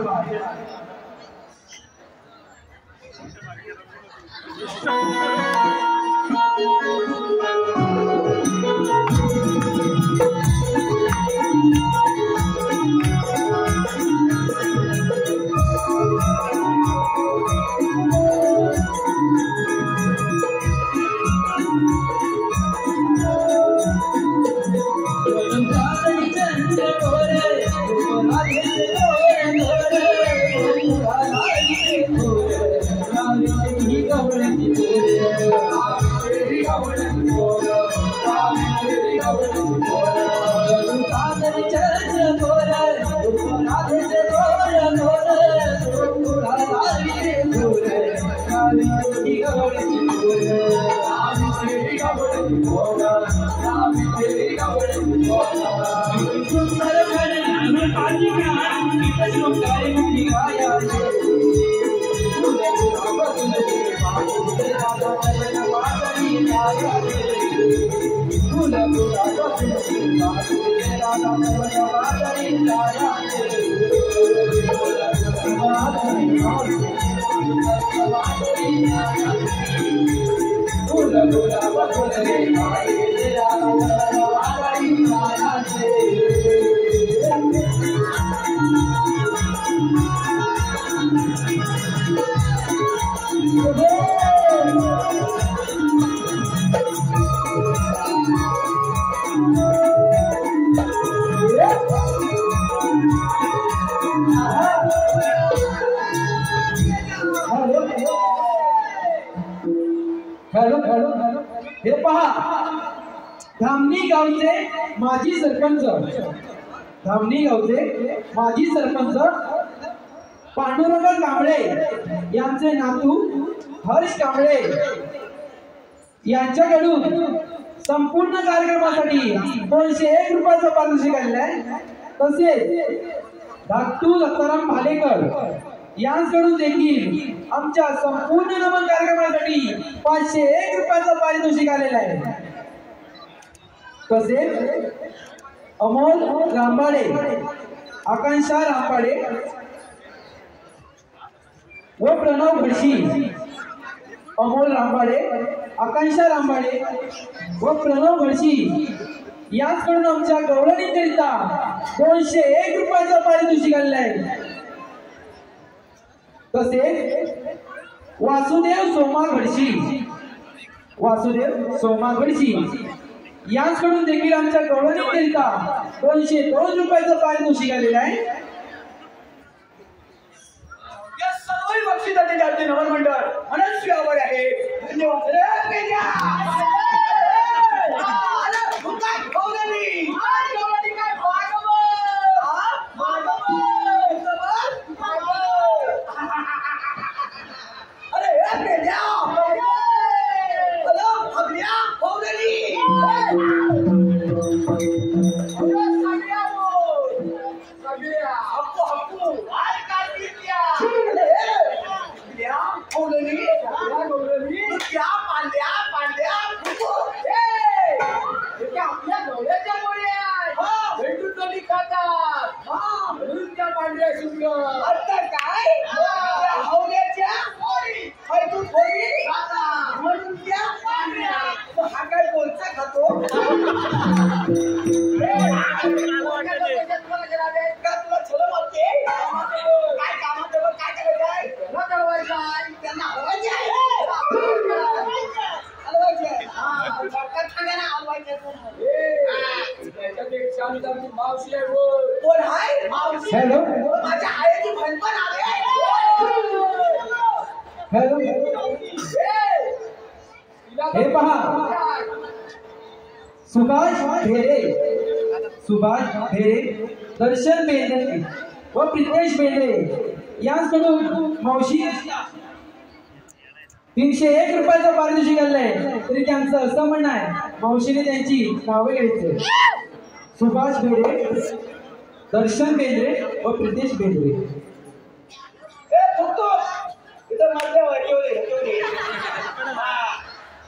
हे पहा, धामणी गावचे माजी सरपंच पांडुरंग कांबळे यांचे नातू हर्ष कांबळे यांच्याकडून संपूर्ण कार्यक्रमासाठी 201 रुपयाचं पारितोषिक आलेलं आहे. तसेच धाकटू दत्ताराम भालेकर यांच्याकडून देखील आमच्या संपूर्ण नमन कार्यक्रमासाठी 501 रुपयाचं पारितोषिक आलेलं आहे. तसेच अमोल रामबाडे, आकांक्षा रामबाडे व प्रणव घडशी. अमोल रामबाडे, आकांक्षा रामबाडे व प्रणव घडशी याचकडून आमच्या गवळणीकरिता 201 रुपयाचं पारितोषिक आलेलं आहे. तसेच वासुदेव सोमा घडशी, वासुदेव सोमा घडशी यांकडून देखील आमच्या गवळणीकरिता 202 रुपयाचं पारितोषिक आलेलं आहे. या सर्व बक्षिसाचे आमचे नवन मंडळ मनस्वी आभार आहे. धन्यवाद रे पेजा. हॅलो माझ्या आईची भणपण आले. हॅलो हे पहा, सुभाष भेरे, दर्शन बेंद्रे व प्रितेश बेंद्रे यांकडून मावशी 301 रुपयाचं पारितोषिक आलंय. तरी त्यांचं असं म्हणणं आहे मावशीने त्यांची नावे घ्यायचं. सुभाष भेरे, दर्शन बेंद्रे व प्रितेश बेंद्रे.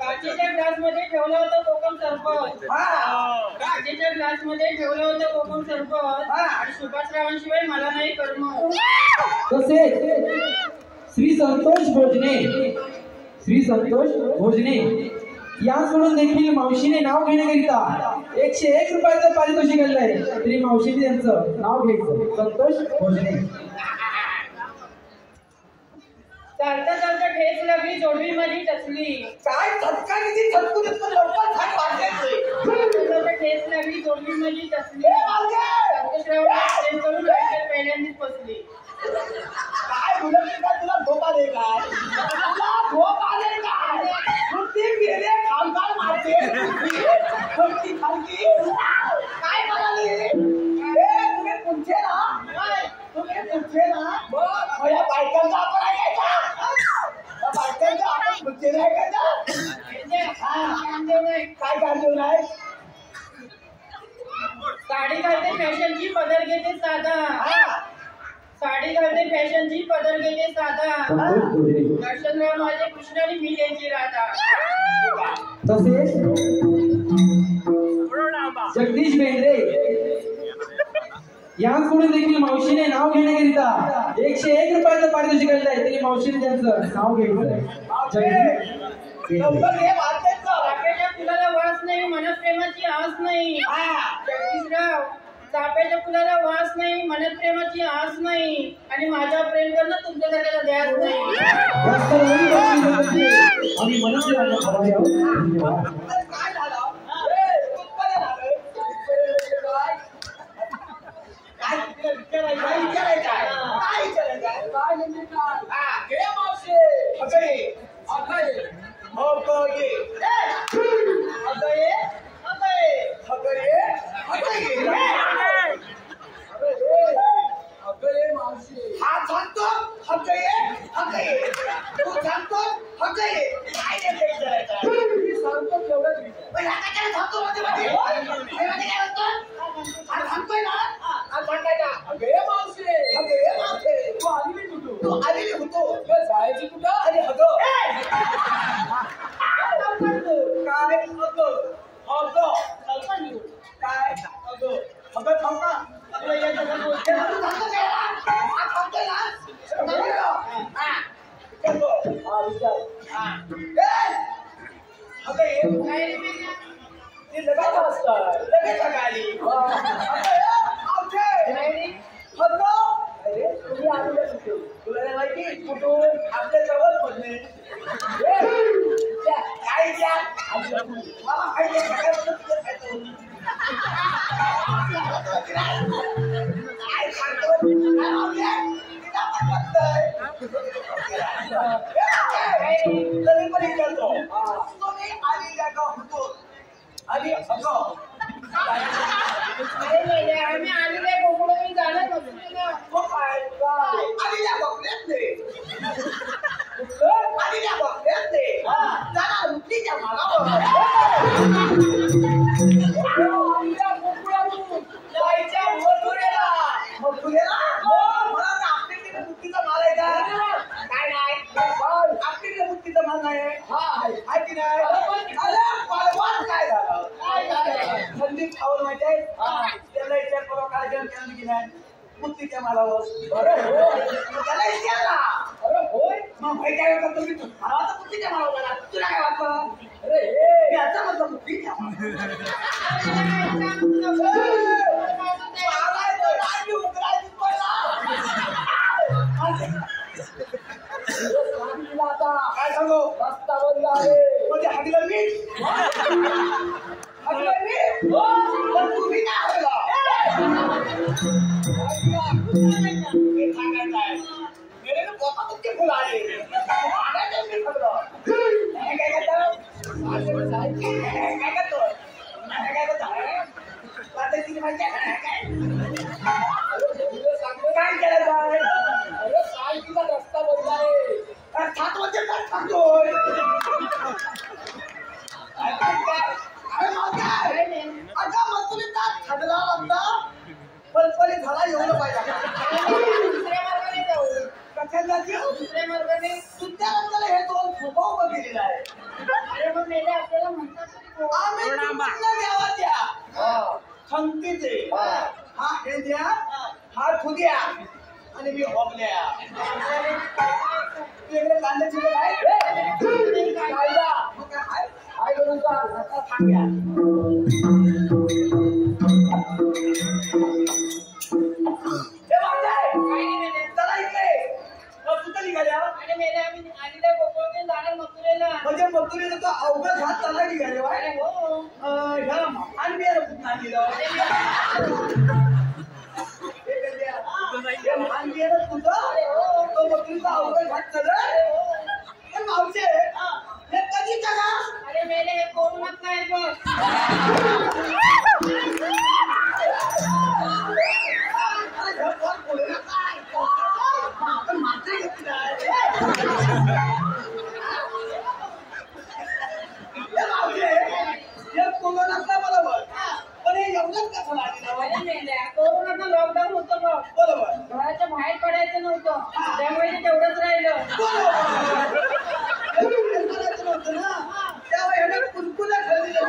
काचेच्या ग्लासमध्ये ठेवलं होतं कोकम सरपंच. काचेच्या ग्लासमध्ये ठेवलं होतं कोकम सरपंच आणि सुभाषरावांशिवाय मला नाही कर्म. तसेच श्री संतोष भोजने यांकडून देखील मावशीने नाव घेण्याकरिता 101 रुपयाचं पारितोषिक आलेलं आहे. तरी मावशीने त्यांचं नाव घ्यायचं. संतोष भोजने. चालता चालता ठेच लागली, जोडवी माझी टचली. काय धक्का किती थटकू देत पण लवकर थाट वाढायचे. चालता चालता ठेच लागली, जोडवी माझी टचली. संतोषरावांना प्रेम करून आयुष्यात पहिल्यांदाच फसली. काय मुलं तुला झोप आले काय? तुला झोप आले काय? नुसती गेले खामगार मारते. नुसती खालती. काय म्हणाली? तुम्ही पुढचे ना? तुम्ही पुढचे ना? माझ्या बायकांचा आपण ऐकायचा. बायकांचा आपण पुढचे नाही ऐकायचा. काय गांधीव नाही? साडी घालते फॅशनची, पदर घेते साधा. साडी घालते फॅशनची, पदर घेते साधा. दर्शनराव माझे कृष्ण आणि मी त्यांची राधा. तसेच जगदीश बेंद्रे यांकडून देखील मावशीने नाव घेण्याकरिता 101 रुपयाचं पारितोषिक आलेलं आहे. तरी मावशीने त्यांचं नाव घ्यायचं. चाफ्याच्या फुलाला वास नाही, मनत प्रेमाची आस नाही. जगदीशराव, चाफ्याच्या फुलाला वास नाही, मनत प्रेमाची आस नाही आणि माझ्या प्रेम करणं तुमच्यासारख्याला द्यास नाही. आम्ही मनसे धन्यवाद. काय झालं? अगं थांब ना तुला यायचं का तू? हे तू थांबतो काय ना? हा, थांबतोय ना? थांबतो ना? हा. विचारतो. हा, विचार. हा. ए! अगं हे काय रे मेल्या? ते लगेच असतं. लगेच सकाळी. अगं हे, आवते. काय रे? हॅलो? अरे, तुम्ही आलेले कुठे? तुला नाही माहिती? कुठून? आपल्या जवळ पडले. काय द्या? मला माहिती आहे, काय बोलत तुझं काय चालू? काय सांगतो? काय आवते? तिला पण वाटतंय. तरी पण विचारतो. तुम्ही आलेल्या का होतो? आणि अगं अरे मेल्या, आम्ही आलेले बोकडं जाणार नव्हतो तुला. हो काय? आलेल्या बघण्यात नाही. आलेल्या बघण्यात नाही. जरा रुटीच्या मागावर. जायच्या मथुरेला. मथुरेला? मला ना आपल्याकडे बुद्धीचा माल आहे का? काय नाही. आपल्याकडे बुद्धीचा माल नाही. आहे की नाही? अरे परवाच काय झालं? संदीप ठाऊर माहिती आहे? त्याला विचार करून कार्यक्रम केला की नाही? बुद्धीच्या मालावर. त्याला विचारला. अरे होय? मग माहिती आहे का तुम्ही भावाचा बुद्धीच्या मालावर गेला. तुला काय वाटलं? अरे हे याचा मतलब बुद्धीच्या मालावर. काय सांगू? रस्ता बंद आहे. म्हणजे हाडीला मीठ? हाडीला मीठ? पण तुम्ही काय हाडला? हे सांगायचं आहे. मेरे को पोता तुमचे फुल आले. हाडायचं मीठ हाडलं. हे काय करतो? काय करतो? काय करतो? वाटायची माहिती आहे का? काय केलं आहे? अरे सांग तुझा रस्ता बंद आहे. 7 वाजता काय थांबतोय? काय रे? अगं मग तुम्ही का ठरला होता? पलपली झाला एवढं पाहिजे. दुसऱ्या मार्गाने जाऊ. कशाला जाऊ? दुसऱ्या मार्गाने. तुमच्या रस्त्याला हे दोन स्वभाव बघितलेला आहे. अरे मग मेल्या आपल्याला म्हणतात तरी कोण? आम्ही तुमच्या देवाच्या संगतीचे. हा हे द्या, हा ठुद्या आणि मी होगल्या. वेगळे कांद्याची काय? कायदा. मग काय आहे? आहे करून का? आता सांग्या. हे वाटतंय? काय रे मेल्या? चला इकडे. कुठं निघाल्या? अरे मेल्या, आम्ही आलेल्या बोकडं जाणार मथुरेला. म्हणजे मथुरेला तो अवघड हात चालला निघाले अरे हो. ह्या मानवीयाला कुठं आणलेलं? मानवीयाला तुझं तो मथुरेचा अवघड हात चालला. पण मावशे हे कधी का? अरे मेले हे कोरोनात काय बघ. आपण मात्र घेतली कोरोनातला बरोबर पण हे एवढंच कसं लागलं? अरे मेल्या, कोरोनाचं लॉकडाऊन होतं बघ. बरोबर घराच्या बाहेर पडायचं नव्हतं. त्यामुळे ते तेवढंच राहिलं. करायचं नव्हतं ना त्यावेळी ह्याने कुणकुला ठरलेलं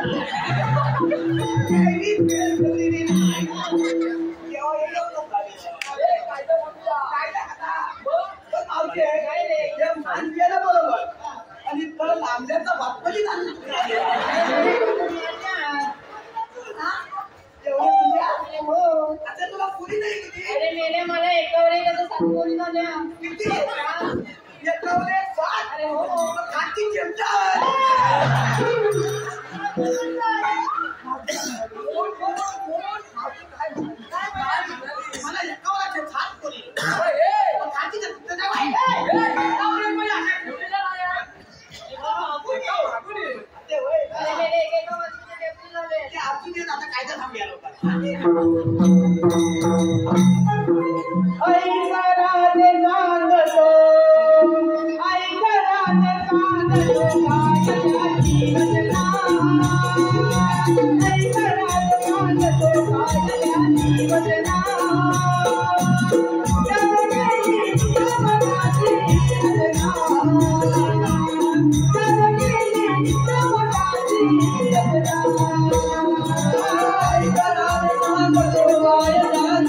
बरोबर आणि तर लांबल्याचा बातमी आता तुला पुरी नाही किती अरे मेल्या, मला एकावर एक असं सांगून झाल्या. किती एकावर एक सात. अरे हो. खाती चिमटा मला एकावर सात कोणी खाती चिमटा अरे मेले, एका वर्षाचे डेप्टी झाले. अजून येत आता कायदा थांबूया लोक I Thank you.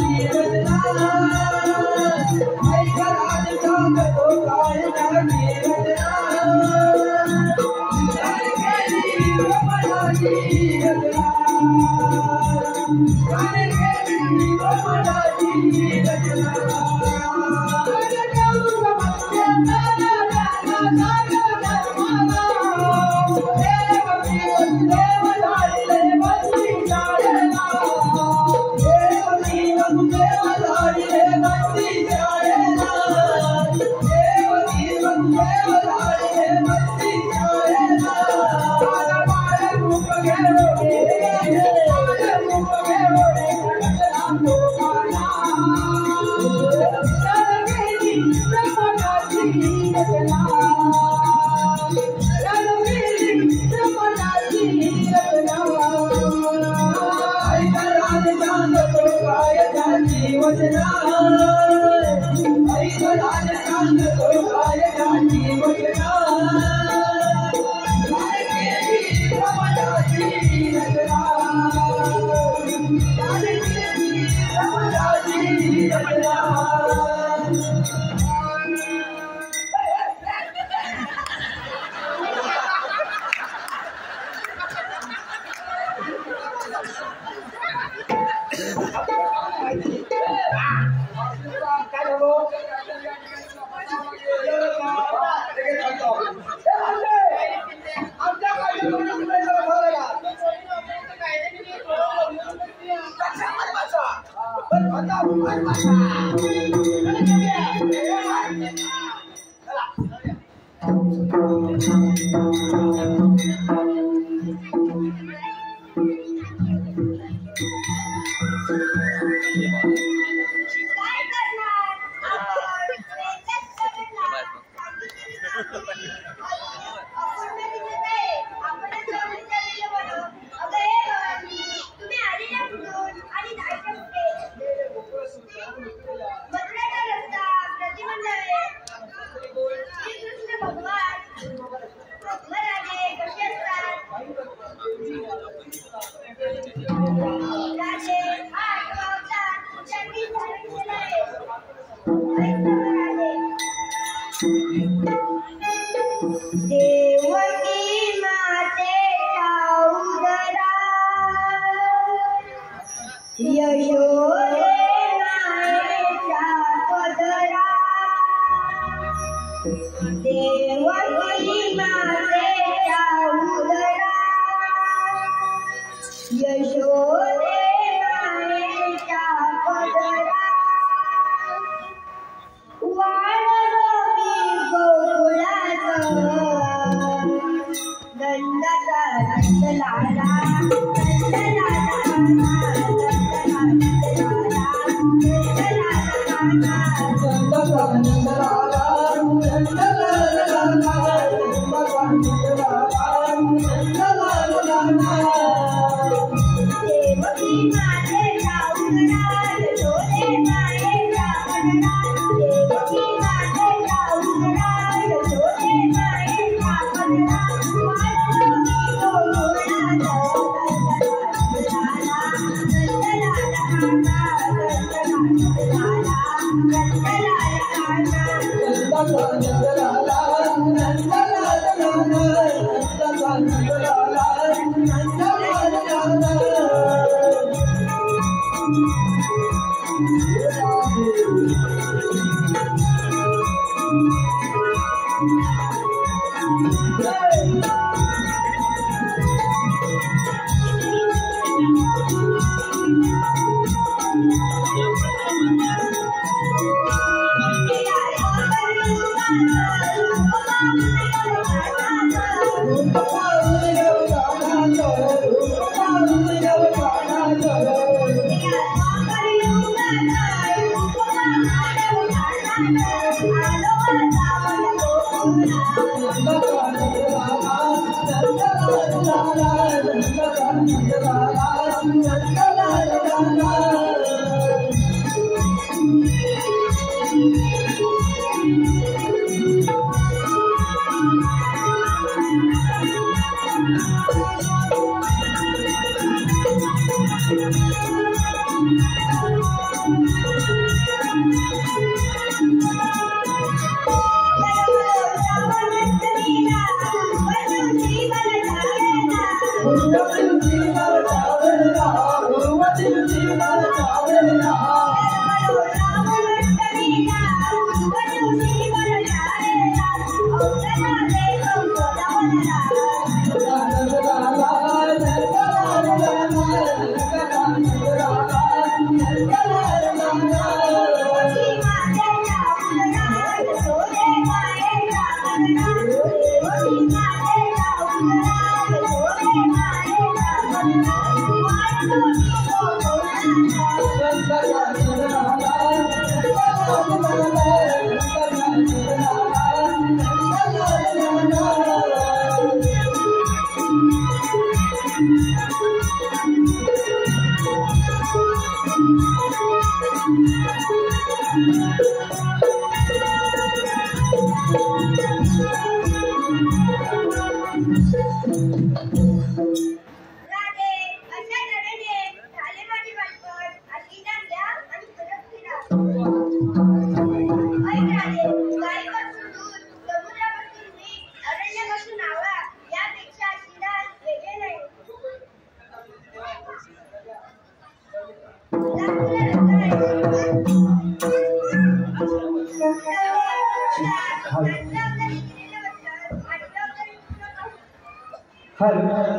Hallelujah.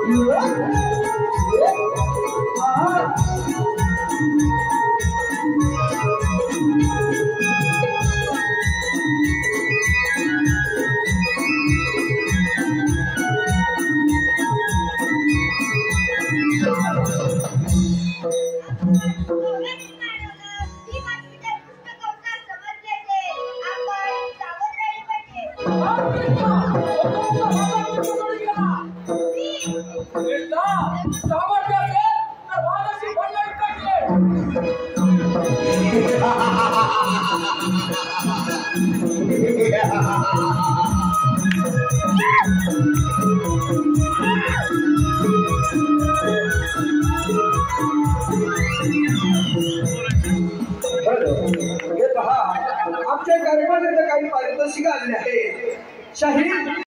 हे पहा, आमच्या कार्यक्रमात काही पारितोषिक आलेले आहे. शाहीर